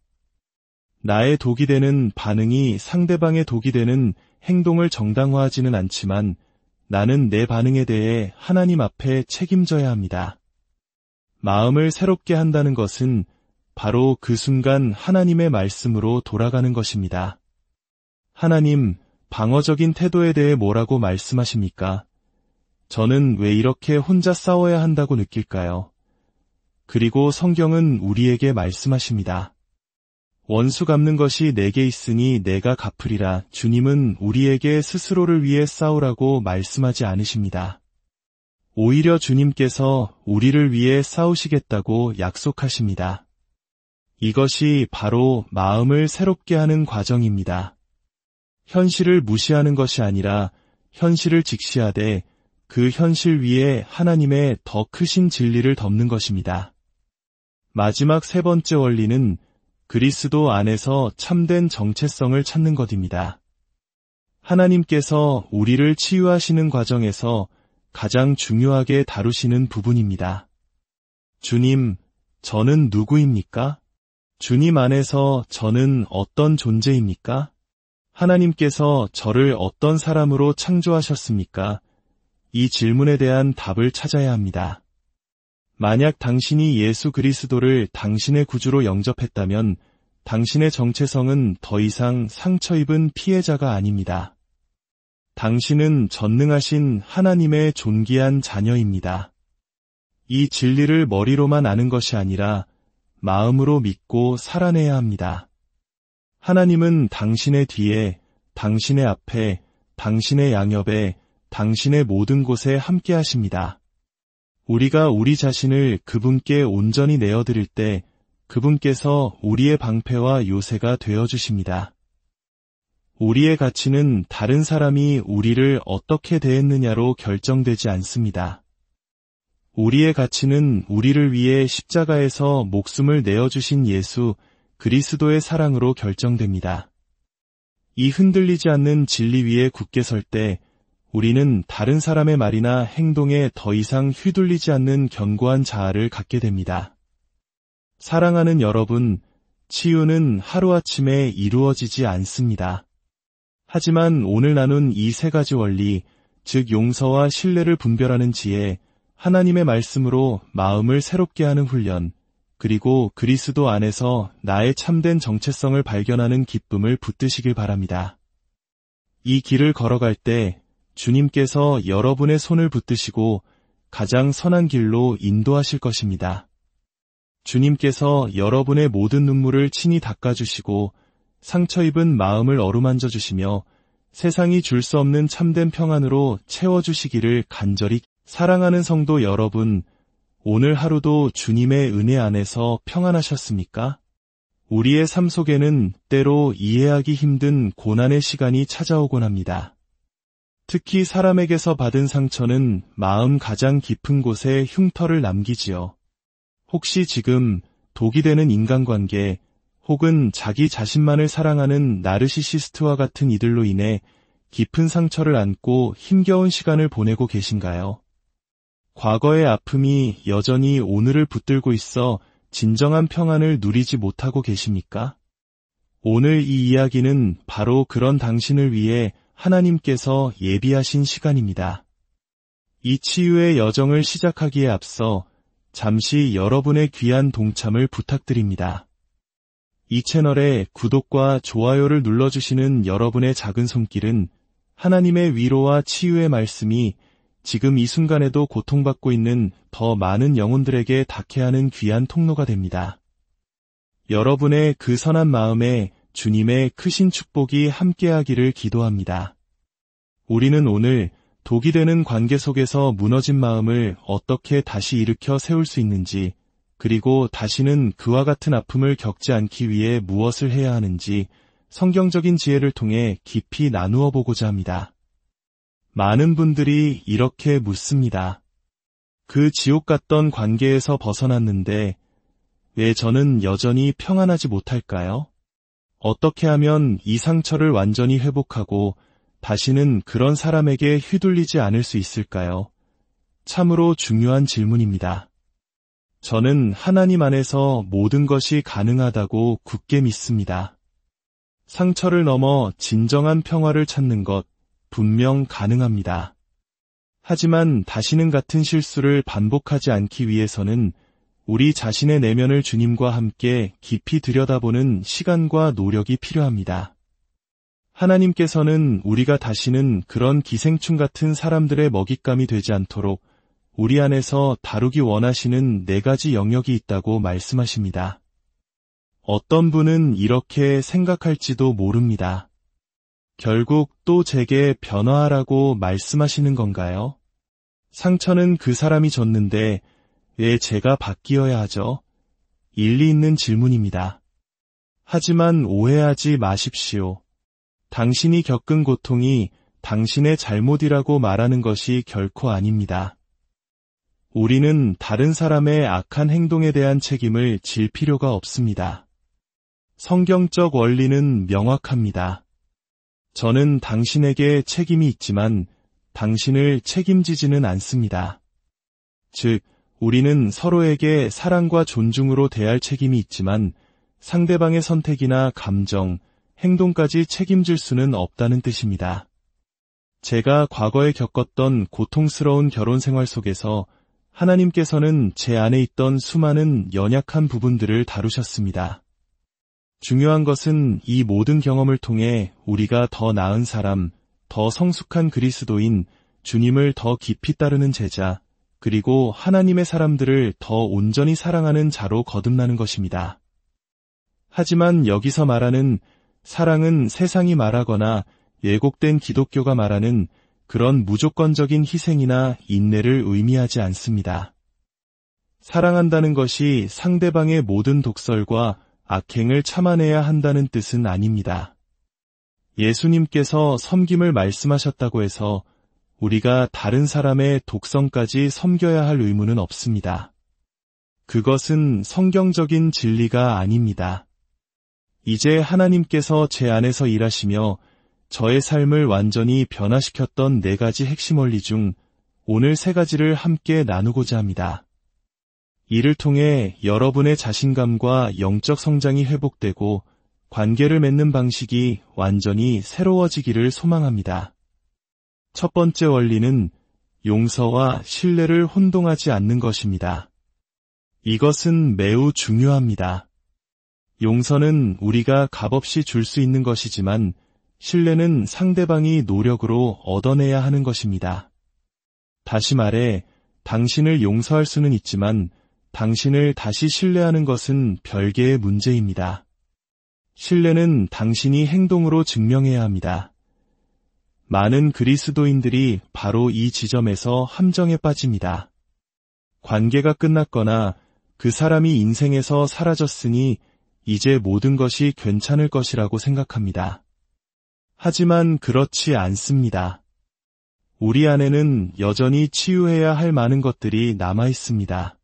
A: 나의 독이 되는 반응이 상대방의 독이 되는 행동을 정당화하지는 않지만 나는 내 반응에 대해 하나님 앞에 책임져야 합니다. 마음을 새롭게 한다는 것은 바로 그 순간 하나님의 말씀으로 돌아가는 것입니다. 하나님, 방어적인 태도에 대해 뭐라고 말씀하십니까? 저는 왜 이렇게 혼자 싸워야 한다고 느낄까요? 그리고 성경은 우리에게 말씀하십니다. 원수 갚는 것이 내게 있으니 내가 갚으리라. 주님은 우리에게 스스로를 위해 싸우라고 말씀하지 않으십니다. 오히려 주님께서 우리를 위해 싸우시겠다고 약속하십니다. 이것이 바로 마음을 새롭게 하는 과정입니다. 현실을 무시하는 것이 아니라 현실을 직시하되 그 현실 위에 하나님의 더 크신 진리를 덮는 것입니다. 마지막 세 번째 원리는 그리스도 안에서 참된 정체성을 찾는 것입니다. 하나님께서 우리를 치유하시는 과정에서 가장 중요하게 다루시는 부분입니다. 주님, 저는 누구입니까? 주님 안에서 저는 어떤 존재입니까? 하나님께서 저를 어떤 사람으로 창조하셨습니까? 이 질문에 대한 답을 찾아야 합니다. 만약 당신이 예수 그리스도를 당신의 구주로 영접했다면 당신의 정체성은 더 이상 상처 입은 피해자가 아닙니다. 당신은 전능하신 하나님의 존귀한 자녀입니다. 이 진리를 머리로만 아는 것이 아니라 마음으로 믿고 살아내야 합니다. 하나님은 당신의 뒤에, 당신의 앞에, 당신의 양옆에, 당신의 모든 곳에 함께 하십니다. 우리가 우리 자신을 그분께 온전히 내어드릴 때 그분께서 우리의 방패와 요새가 되어주십니다. 우리의 가치는 다른 사람이 우리를 어떻게 대했느냐로 결정되지 않습니다. 우리의 가치는 우리를 위해 십자가에서 목숨을 내어주신 예수 그리스도의 사랑으로 결정됩니다. 이 흔들리지 않는 진리 위에 굳게 설 때 우리는 다른 사람의 말이나 행동에 더 이상 휘둘리지 않는 견고한 자아를 갖게 됩니다. 사랑하는 여러분, 치유는 하루아침에 이루어지지 않습니다. 하지만 오늘 나눈 이 세 가지 원리, 즉 용서와 신뢰를 분별하는 지혜, 하나님의 말씀으로 마음을 새롭게 하는 훈련, 그리고 그리스도 안에서 나의 참된 정체성을 발견하는 기쁨을 붙드시길 바랍니다. 이 길을 걸어갈 때 주님께서 여러분의 손을 붙드시고 가장 선한 길로 인도하실 것입니다. 주님께서 여러분의 모든 눈물을 친히 닦아주시고 상처 입은 마음을 어루만져 주시며 세상이 줄 수 없는 참된 평안으로 채워주시기를 간절히 사랑하는 성도 여러분, 오늘 하루도 주님의 은혜 안에서 평안하셨습니까? 우리의 삶 속에는 때로 이해하기 힘든 고난의 시간이 찾아오곤 합니다. 특히 사람에게서 받은 상처는 마음 가장 깊은 곳에 흉터를 남기지요. 혹시 지금 독이 되는 인간관계 혹은 자기 자신만을 사랑하는 나르시시스트와 같은 이들로 인해 깊은 상처를 안고 힘겨운 시간을 보내고 계신가요? 과거의 아픔이 여전히 오늘을 붙들고 있어 진정한 평안을 누리지 못하고 계십니까? 오늘 이 이야기는 바로 그런 당신을 위해 하나님께서 예비하신 시간입니다. 이 치유의 여정을 시작하기에 앞서 잠시 여러분의 귀한 동참을 부탁드립니다. 이 채널에 구독과 좋아요를 눌러주시는 여러분의 작은 손길은 하나님의 위로와 치유의 말씀이 지금 이 순간에도 고통받고 있는 더 많은 영혼들에게 닿게 하는 귀한 통로가 됩니다. 여러분의 그 선한 마음에 주님의 크신 축복이 함께하기를 기도합니다. 우리는 오늘 독이 되는 관계 속에서 무너진 마음을 어떻게 다시 일으켜 세울 수 있는지, 그리고 다시는 그와 같은 아픔을 겪지 않기 위해 무엇을 해야 하는지 성경적인 지혜를 통해 깊이 나누어 보고자 합니다. 많은 분들이 이렇게 묻습니다. 그 지옥 같던 관계에서 벗어났는데 왜 저는 여전히 평안하지 못할까요? 어떻게 하면 이 상처를 완전히 회복하고 다시는 그런 사람에게 휘둘리지 않을 수 있을까요? 참으로 중요한 질문입니다. 저는 하나님 안에서 모든 것이 가능하다고 굳게 믿습니다. 상처를 넘어 진정한 평화를 찾는 것 분명 가능합니다. 하지만 다시는 같은 실수를 반복하지 않기 위해서는 우리 자신의 내면을 주님과 함께 깊이 들여다보는 시간과 노력이 필요합니다. 하나님께서는 우리가 다시는 그런 기생충 같은 사람들의 먹잇감이 되지 않도록 우리 안에서 다루기 원하시는 4가지 영역이 있다고 말씀하십니다. 어떤 분은 이렇게 생각할지도 모릅니다. 결국 또 제게 변화하라고 말씀하시는 건가요? 상처는 그 사람이 줬는데 왜 제가 바뀌어야 하죠? 일리 있는 질문입니다. 하지만 오해하지 마십시오. 당신이 겪은 고통이 당신의 잘못이라고 말하는 것이 결코 아닙니다. 우리는 다른 사람의 악한 행동에 대한 책임을 질 필요가 없습니다. 성경적 원리는 명확합니다. 저는 당신에게 책임이 있지만 당신을 책임지지는 않습니다. 즉, 우리는 서로에게 사랑과 존중으로 대할 책임이 있지만 상대방의 선택이나 감정, 행동까지 책임질 수는 없다는 뜻입니다. 제가 과거에 겪었던 고통스러운 결혼 생활 속에서 하나님께서는 제 안에 있던 수많은 연약한 부분들을 다루셨습니다. 중요한 것은 이 모든 경험을 통해 우리가 더 나은 사람, 더 성숙한 그리스도인, 주님을 더 깊이 따르는 제자, 그리고 하나님의 사람들을 더 온전히 사랑하는 자로 거듭나는 것입니다. 하지만 여기서 말하는 사랑은 세상이 말하거나 왜곡된 기독교가 말하는 그런 무조건적인 희생이나 인내를 의미하지 않습니다. 사랑한다는 것이 상대방의 모든 독설과 악행을 참아내야 한다는 뜻은 아닙니다. 예수님께서 섬김을 말씀하셨다고 해서 우리가 다른 사람의 독성까지 섬겨야 할 의무는 없습니다. 그것은 성경적인 진리가 아닙니다. 이제 하나님께서 제 안에서 일하시며 저의 삶을 완전히 변화시켰던 4가지 핵심 원리 중 오늘 3가지를 함께 나누고자 합니다. 이를 통해 여러분의 자신감과 영적 성장이 회복되고 관계를 맺는 방식이 완전히 새로워지기를 소망합니다. 첫 번째 원리는 용서와 신뢰를 혼동하지 않는 것입니다. 이것은 매우 중요합니다. 용서는 우리가 값없이 줄 수 있는 것이지만 신뢰는 상대방이 노력으로 얻어내야 하는 것입니다. 다시 말해, 당신을 용서할 수는 있지만 당신을 다시 신뢰하는 것은 별개의 문제입니다. 신뢰는 당신이 행동으로 증명해야 합니다. 많은 그리스도인들이 바로 이 지점에서 함정에 빠집니다. 관계가 끝났거나 그 사람이 인생에서 사라졌으니 이제 모든 것이 괜찮을 것이라고 생각합니다. 하지만 그렇지 않습니다. 우리 안에는 여전히 치유해야 할 많은 것들이 남아 있습니다.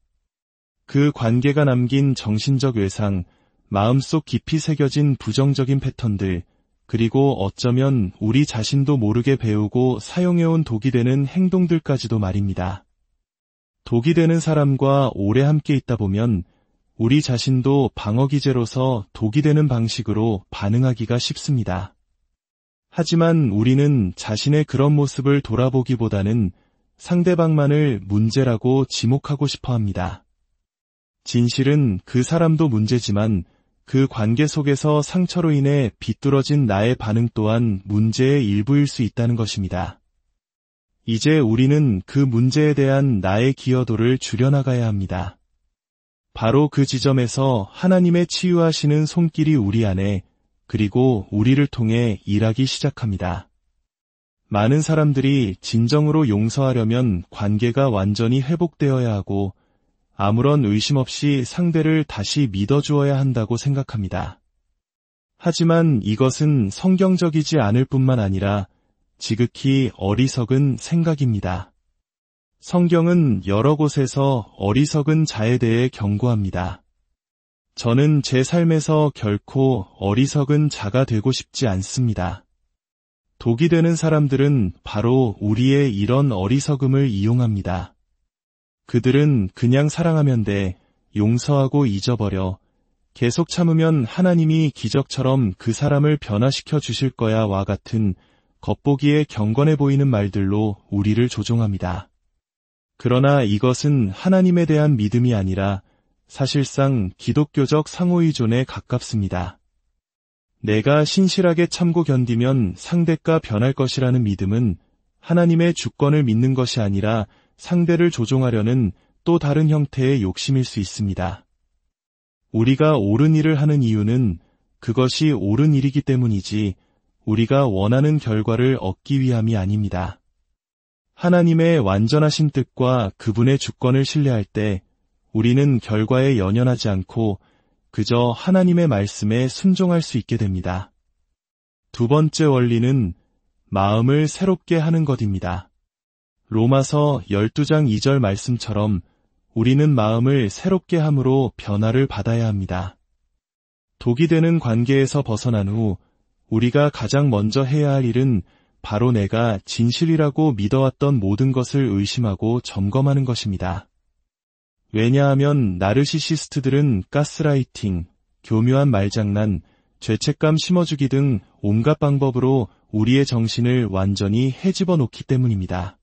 A: 그 관계가 남긴 정신적 외상, 마음속 깊이 새겨진 부정적인 패턴들, 그리고 어쩌면 우리 자신도 모르게 배우고 사용해온 독이 되는 행동들까지도 말입니다. 독이 되는 사람과 오래 함께 있다 보면 우리 자신도 방어기제로서 독이 되는 방식으로 반응하기가 쉽습니다. 하지만 우리는 자신의 그런 모습을 돌아보기보다는 상대방만을 문제라고 지목하고 싶어 합니다. 진실은 그 사람도 문제지만 그 관계 속에서 상처로 인해 비뚤어진 나의 반응 또한 문제의 일부일 수 있다는 것입니다. 이제 우리는 그 문제에 대한 나의 기여도를 줄여나가야 합니다. 바로 그 지점에서 하나님의 치유하시는 손길이 우리 안에, 그리고 우리를 통해 일하기 시작합니다. 많은 사람들이 진정으로 용서하려면 관계가 완전히 회복되어야 하고 아무런 의심 없이 상대를 다시 믿어주어야 한다고 생각합니다. 하지만 이것은 성경적이지 않을 뿐만 아니라 지극히 어리석은 생각입니다. 성경은 여러 곳에서 어리석은 자에 대해 경고합니다. 저는 제 삶에서 결코 어리석은 자가 되고 싶지 않습니다. 독이 되는 사람들은 바로 우리의 이런 어리석음을 이용합니다. 그들은 그냥 사랑하면 돼, 용서하고 잊어버려, 계속 참으면 하나님이 기적처럼 그 사람을 변화시켜 주실 거야와 같은 겉보기에 경건해 보이는 말들로 우리를 조종합니다. 그러나 이것은 하나님에 대한 믿음이 아니라 사실상 기독교적 상호의존에 가깝습니다. 내가 신실하게 참고 견디면 상대가 변할 것이라는 믿음은 하나님의 주권을 믿는 것이 아니라 상대를 조종하려는 또 다른 형태의 욕심일 수 있습니다. 우리가 옳은 일을 하는 이유는 그것이 옳은 일이기 때문이지 우리가 원하는 결과를 얻기 위함이 아닙니다. 하나님의 완전하신 뜻과 그분의 주권을 신뢰할 때 우리는 결과에 연연하지 않고 그저 하나님의 말씀에 순종할 수 있게 됩니다. 두 번째 원리는 마음을 새롭게 하는 것입니다. 로마서 12장 2절 말씀처럼 우리는 마음을 새롭게 함으로 변화를 받아야 합니다. 독이 되는 관계에서 벗어난 후 우리가 가장 먼저 해야 할 일은 바로 내가 진실이라고 믿어왔던 모든 것을 의심하고 점검하는 것입니다. 왜냐하면 나르시시스트들은 가스라이팅, 교묘한 말장난, 죄책감 심어주기 등 온갖 방법으로 우리의 정신을 완전히 헤집어 놓기 때문입니다.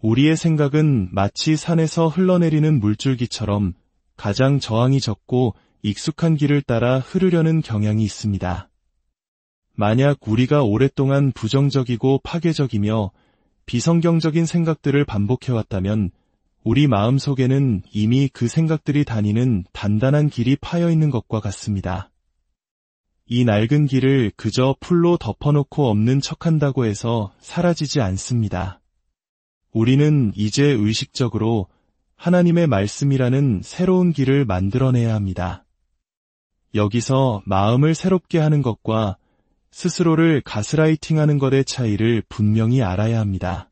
A: 우리의 생각은 마치 산에서 흘러내리는 물줄기처럼 가장 저항이 적고 익숙한 길을 따라 흐르려는 경향이 있습니다. 만약 우리가 오랫동안 부정적이고 파괴적이며 비성경적인 생각들을 반복해왔다면 우리 마음속에는 이미 그 생각들이 다니는 단단한 길이 파여 있는 것과 같습니다. 이 낡은 길을 그저 풀로 덮어놓고 없는 척한다고 해서 사라지지 않습니다. 우리는 이제 의식적으로 하나님의 말씀이라는 새로운 길을 만들어내야 합니다. 여기서 마음을 새롭게 하는 것과 스스로를 가스라이팅하는 것의 차이를 분명히 알아야 합니다.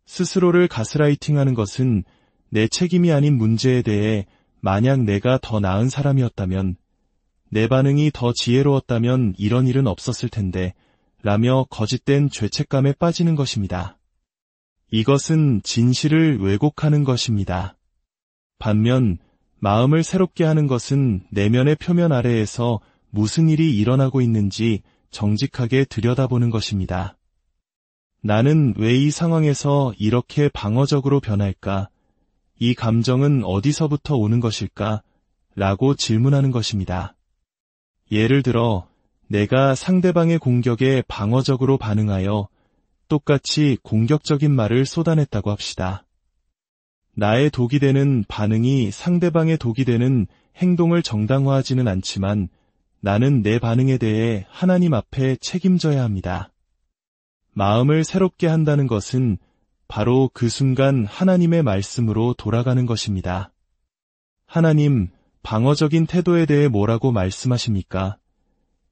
A: 스스로를 가스라이팅하는 것은 내 책임이 아닌 문제에 대해 만약 내가 더 나은 사람이었다면, 내 반응이 더 지혜로웠다면 이런 일은 없었을 텐데 라며 거짓된 죄책감에 빠지는 것입니다. 이것은 진실을 왜곡하는 것입니다. 반면 마음을 새롭게 하는 것은 내면의 표면 아래에서 무슨 일이 일어나고 있는지 정직하게 들여다보는 것입니다. 나는 왜 이 상황에서 이렇게 방어적으로 변할까? 이 감정은 어디서부터 오는 것일까? 라고 질문하는 것입니다. 예를 들어 내가 상대방의 공격에 방어적으로 반응하여 똑같이 공격적인 말을 쏟아냈다고 합시다. 나의 독이 되는 반응이 상대방의 독이 되는 행동을 정당화하지는 않지만 나는 내 반응에 대해 하나님 앞에 책임져야 합니다. 마음을 새롭게 한다는 것은 바로 그 순간 하나님의 말씀으로 돌아가는 것입니다. 하나님, 방어적인 태도에 대해 뭐라고 말씀하십니까?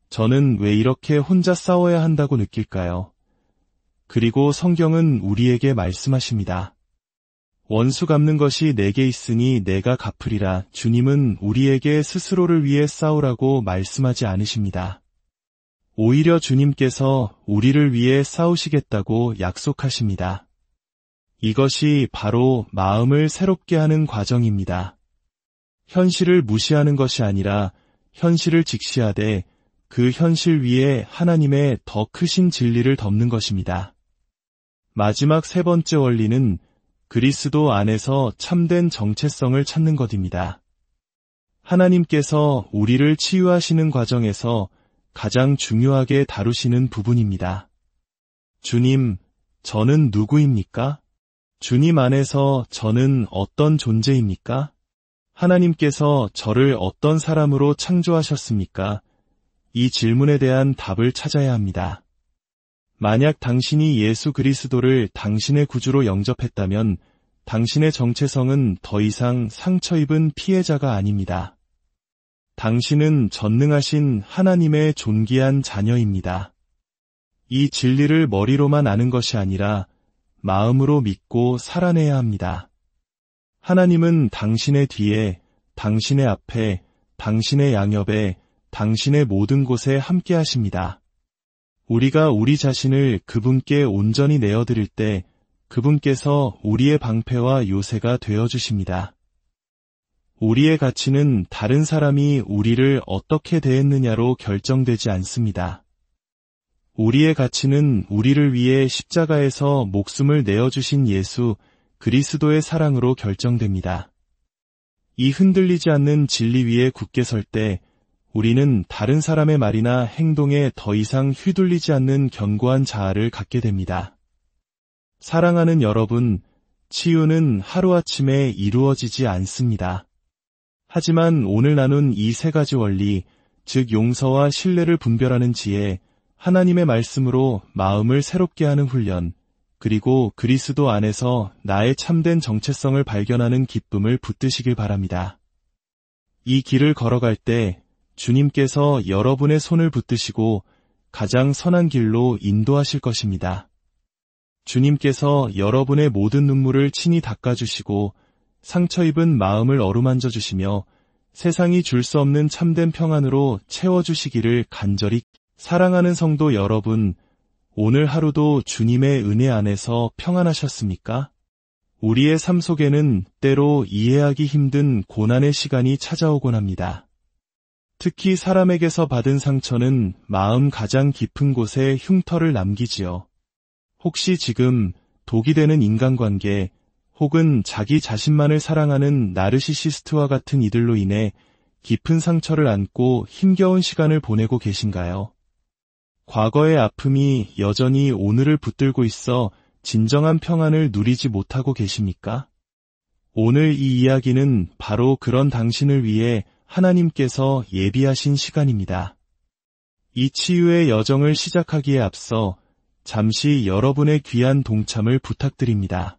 A: 저는 왜 이렇게 혼자 싸워야 한다고 느낄까요? 그리고 성경은 우리에게 말씀하십니다. 원수 갚는 것이 내게 있으니 내가 갚으리라. 주님은 우리에게 스스로를 위해 싸우라고 말씀하지 않으십니다. 오히려 주님께서 우리를 위해 싸우시겠다고 약속하십니다. 이것이 바로 마음을 새롭게 하는 과정입니다. 현실을 무시하는 것이 아니라 현실을 직시하되 그 현실 위에 하나님의 더 크신 진리를 덮는 것입니다. 마지막 세 번째 원리는 그리스도 안에서 참된 정체성을 찾는 것입니다. 하나님께서 우리를 치유하시는 과정에서 가장 중요하게 다루시는 부분입니다. 주님, 저는 누구입니까? 주님 안에서 저는 어떤 존재입니까? 하나님께서 저를 어떤 사람으로 창조하셨습니까? 이 질문에 대한 답을 찾아야 합니다. 만약 당신이 예수 그리스도를 당신의 구주로 영접했다면 당신의 정체성은 더 이상 상처 입은 피해자가 아닙니다. 당신은 전능하신 하나님의 존귀한 자녀입니다. 이 진리를 머리로만 아는 것이 아니라 마음으로 믿고 살아내야 합니다. 하나님은 당신의 뒤에, 당신의 앞에, 당신의 양옆에, 당신의 모든 곳에 함께 하십니다. 우리가 우리 자신을 그분께 온전히 내어드릴 때 그분께서 우리의 방패와 요새가 되어주십니다. 우리의 가치는 다른 사람이 우리를 어떻게 대했느냐로 결정되지 않습니다. 우리의 가치는 우리를 위해 십자가에서 목숨을 내어주신 예수 그리스도의 사랑으로 결정됩니다. 이 흔들리지 않는 진리 위에 굳게 설 때 우리는 다른 사람의 말이나 행동에 더 이상 휘둘리지 않는 견고한 자아를 갖게 됩니다. 사랑하는 여러분, 치유는 하루아침에 이루어지지 않습니다. 하지만 오늘 나눈 이 세 가지 원리, 즉 용서와 신뢰를 분별하는 지혜, 하나님의 말씀으로 마음을 새롭게 하는 훈련, 그리고 그리스도 안에서 나의 참된 정체성을 발견하는 기쁨을 붙드시길 바랍니다. 이 길을 걸어갈 때 주님께서 여러분의 손을 붙드시고 가장 선한 길로 인도하실 것입니다. 주님께서 여러분의 모든 눈물을 친히 닦아주시고 상처 입은 마음을 어루만져 주시며 세상이 줄 수 없는 참된 평안으로 채워주시기를 간절히 사랑하는 성도 여러분, 오늘 하루도 주님의 은혜 안에서 평안하셨습니까? 우리의 삶 속에는 때로 이해하기 힘든 고난의 시간이 찾아오곤 합니다. 특히 사람에게서 받은 상처는 마음 가장 깊은 곳에 흉터를 남기지요. 혹시 지금 독이 되는 인간관계 혹은 자기 자신만을 사랑하는 나르시시스트와 같은 이들로 인해 깊은 상처를 안고 힘겨운 시간을 보내고 계신가요? 과거의 아픔이 여전히 오늘을 붙들고 있어 진정한 평안을 누리지 못하고 계십니까? 오늘 이 이야기는 바로 그런 당신을 위해 하나님께서 예비하신 시간입니다. 이 치유의 여정을 시작하기에 앞서 잠시 여러분의 귀한 동참을 부탁드립니다.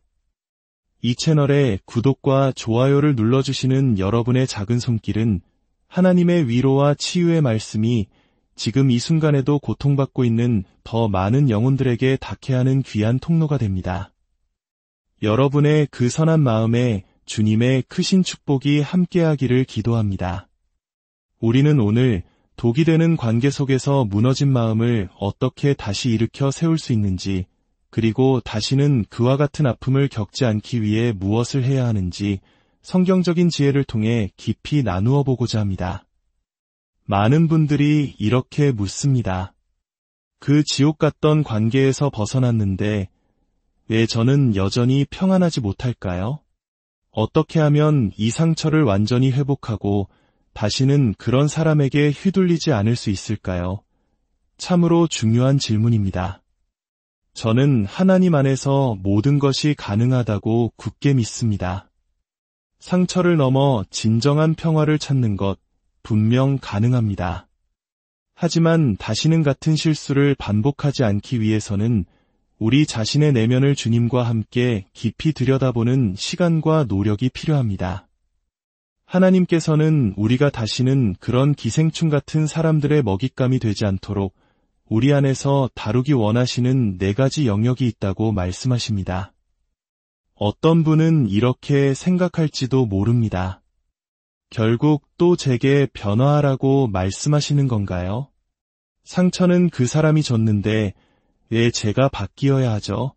A: 이 채널에 구독과 좋아요를 눌러주시는 여러분의 작은 손길은 하나님의 위로와 치유의 말씀이 지금 이 순간에도 고통받고 있는 더 많은 영혼들에게 닿게 하는 귀한 통로가 됩니다. 여러분의 그 선한 마음에 주님의 크신 축복이 함께하기를 기도합니다. 우리는 오늘 독이 되는 관계 속에서 무너진 마음을 어떻게 다시 일으켜 세울 수 있는지, 그리고 다시는 그와 같은 아픔을 겪지 않기 위해 무엇을 해야 하는지 성경적인 지혜를 통해 깊이 나누어 보고자 합니다. 많은 분들이 이렇게 묻습니다. 그 지옥 같던 관계에서 벗어났는데 왜 저는 여전히 평안하지 못할까요? 어떻게 하면 이 상처를 완전히 회복하고 다시는 그런 사람에게 휘둘리지 않을 수 있을까요? 참으로 중요한 질문입니다. 저는 하나님 안에서 모든 것이 가능하다고 굳게 믿습니다. 상처를 넘어 진정한 평화를 찾는 것 분명 가능합니다. 하지만 다시는 같은 실수를 반복하지 않기 위해서는 우리 자신의 내면을 주님과 함께 깊이 들여다보는 시간과 노력이 필요합니다. 하나님께서는 우리가 다시는 그런 기생충 같은 사람들의 먹잇감이 되지 않도록 우리 안에서 다루기 원하시는 4가지 영역이 있다고 말씀하십니다. 어떤 분은 이렇게 생각할지도 모릅니다. 결국 또 제게 변화하라고 말씀하시는 건가요? 상처는 그 사람이 줬는데 왜 제가 바뀌어야 하죠?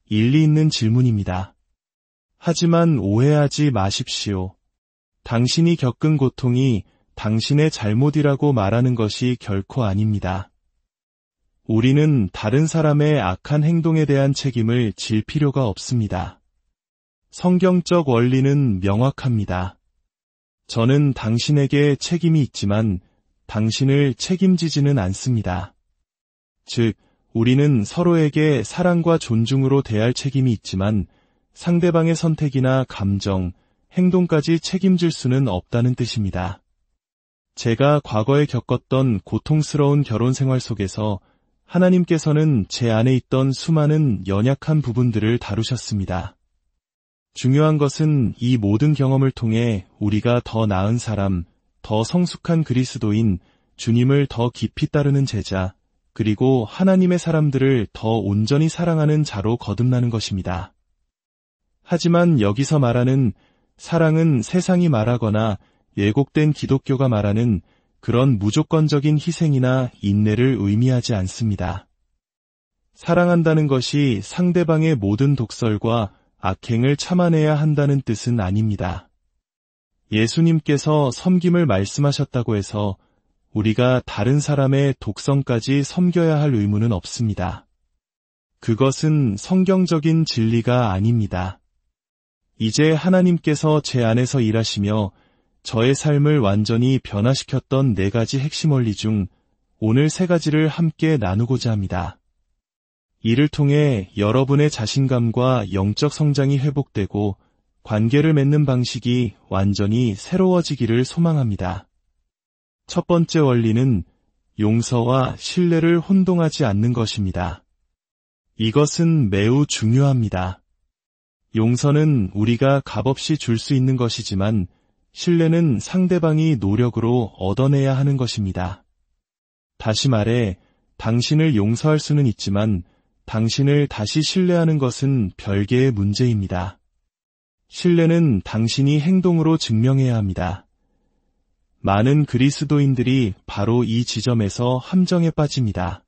A: 일리 있는 질문입니다. 하지만 오해하지 마십시오. 당신이 겪은 고통이 당신의 잘못이라고 말하는 것이 결코 아닙니다. 우리는 다른 사람의 악한 행동에 대한 책임을 질 필요가 없습니다. 성경적 원리는 명확합니다. 저는 당신에게 책임이 있지만 당신을 책임지지는 않습니다. 즉, 우리는 서로에게 사랑과 존중으로 대할 책임이 있지만 상대방의 선택이나 감정, 행동까지 책임질 수는 없다는 뜻입니다. 제가 과거에 겪었던 고통스러운 결혼 생활 속에서 하나님께서는 제 안에 있던 수많은 연약한 부분들을 다루셨습니다. 중요한 것은 이 모든 경험을 통해 우리가 더 나은 사람, 더 성숙한 그리스도인, 주님을 더 깊이 따르는 제자, 그리고 하나님의 사람들을 더 온전히 사랑하는 자로 거듭나는 것입니다. 하지만 여기서 말하는 사랑은 세상이 말하거나 예곡된 기독교가 말하는 그런 무조건적인 희생이나 인내를 의미하지 않습니다. 사랑한다는 것이 상대방의 모든 독설과 악행을 참아내야 한다는 뜻은 아닙니다. 예수님께서 섬김을 말씀하셨다고 해서 우리가 다른 사람의 독성까지 섬겨야 할 의무는 없습니다. 그것은 성경적인 진리가 아닙니다. 이제 하나님께서 제 안에서 일하시며 저의 삶을 완전히 변화시켰던 4가지 핵심 원리 중 오늘 3가지를 함께 나누고자 합니다. 이를 통해 여러분의 자신감과 영적 성장이 회복되고 관계를 맺는 방식이 완전히 새로워지기를 소망합니다. 첫 번째 원리는 용서와 신뢰를 혼동하지 않는 것입니다. 이것은 매우 중요합니다. 용서는 우리가 값없이 줄 수 있는 것이지만 신뢰는 상대방이 노력으로 얻어내야 하는 것입니다. 다시 말해, 당신을 용서할 수는 있지만 당신을 다시 신뢰하는 것은 별개의 문제입니다. 신뢰는 당신이 행동으로 증명해야 합니다. 많은 그리스도인들이 바로 이 지점에서 함정에 빠집니다.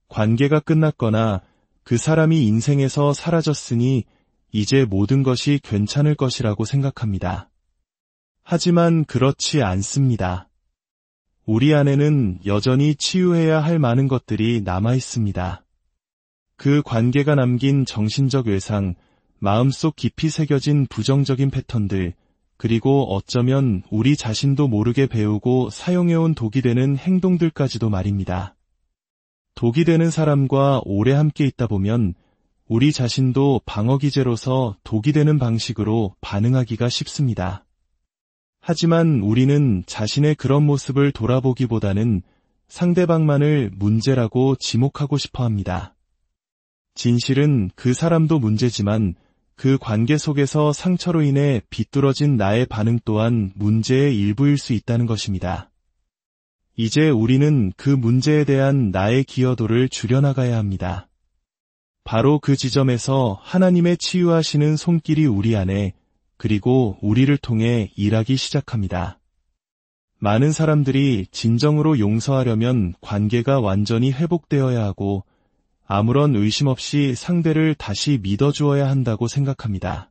A: 관계가 끝났거나 그 사람이 인생에서 사라졌으니 이제 모든 것이 괜찮을 것이라고 생각합니다. 하지만 그렇지 않습니다. 우리 안에는 여전히 치유해야 할 많은 것들이 남아 있습니다. 그 관계가 남긴 정신적 외상, 마음속 깊이 새겨진 부정적인 패턴들, 그리고 어쩌면 우리 자신도 모르게 배우고 사용해온 독이 되는 행동들까지도 말입니다. 독이 되는 사람과 오래 함께 있다 보면 우리 자신도 방어기제로서 독이 되는 방식으로 반응하기가 쉽습니다. 하지만 우리는 자신의 그런 모습을 돌아보기보다는 상대방만을 문제라고 지목하고 싶어 합니다. 진실은 그 사람도 문제지만 그 관계 속에서 상처로 인해 비뚤어진 나의 반응 또한 문제의 일부일 수 있다는 것입니다. 이제 우리는 그 문제에 대한 나의 기여도를 줄여나가야 합니다. 바로 그 지점에서 하나님의 치유하시는 손길이 우리 안에 그리고 우리를 통해 일하기 시작합니다. 많은 사람들이 진정으로 용서하려면 관계가 완전히 회복되어야 하고 아무런 의심 없이 상대를 다시 믿어주어야 한다고 생각합니다.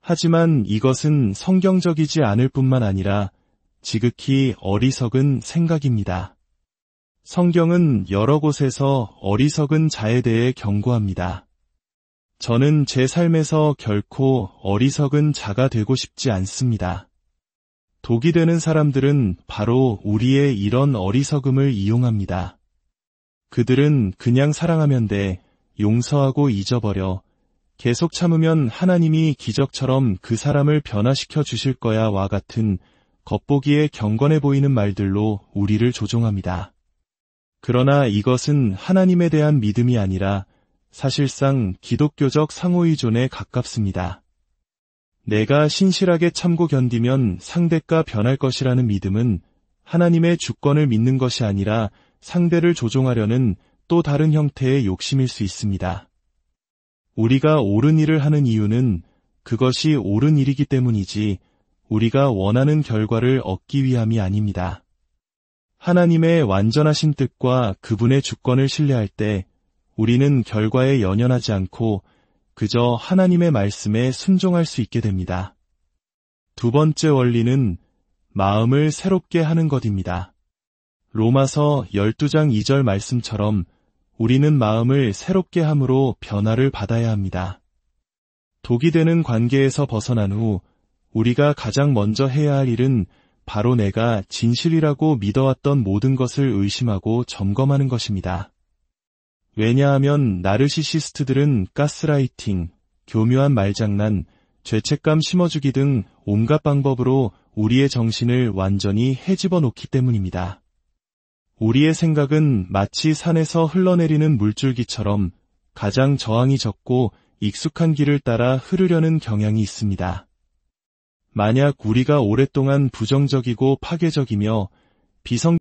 A: 하지만 이것은 성경적이지 않을 뿐만 아니라 지극히 어리석은 생각입니다. 성경은 여러 곳에서 어리석은 자에 대해 경고합니다. 저는 제 삶에서 결코 어리석은 자가 되고 싶지 않습니다. 독이 되는 사람들은 바로 우리의 이런 어리석음을 이용합니다. 그들은 그냥 사랑하면 돼, 용서하고 잊어버려, 계속 참으면 하나님이 기적처럼 그 사람을 변화시켜 주실 거야와 같은 겉보기에 경건해 보이는 말들로 우리를 조종합니다. 그러나 이것은 하나님에 대한 믿음이 아니라 사실상 기독교적 상호의존에 가깝습니다. 내가 신실하게 참고 견디면 상대가 변할 것이라는 믿음은 하나님의 주권을 믿는 것이 아니라 상대를 조종하려는 또 다른 형태의 욕심일 수 있습니다. 우리가 옳은 일을 하는 이유는 그것이 옳은 일이기 때문이지 우리가 원하는 결과를 얻기 위함이 아닙니다. 하나님의 완전하신 뜻과 그분의 주권을 신뢰할 때 우리는 결과에 연연하지 않고 그저 하나님의 말씀에 순종할 수 있게 됩니다. 두 번째 원리는 마음을 새롭게 하는 것입니다. 로마서 12장 2절 말씀처럼 우리는 마음을 새롭게 함으로 변화를 받아야 합니다. 독이 되는 관계에서 벗어난 후 우리가 가장 먼저 해야 할 일은 바로 내가 진실이라고 믿어왔던 모든 것을 의심하고 점검하는 것입니다. 왜냐하면 나르시시스트들은 가스라이팅, 교묘한 말장난, 죄책감 심어주기 등 온갖 방법으로 우리의 정신을 완전히 헤집어 놓기 때문입니다. 우리의 생각은 마치 산에서 흘러내리는 물줄기처럼 가장 저항이 적고 익숙한 길을 따라 흐르려는 경향이 있습니다. 만약 우리가 오랫동안 부정적이고 파괴적이며 비성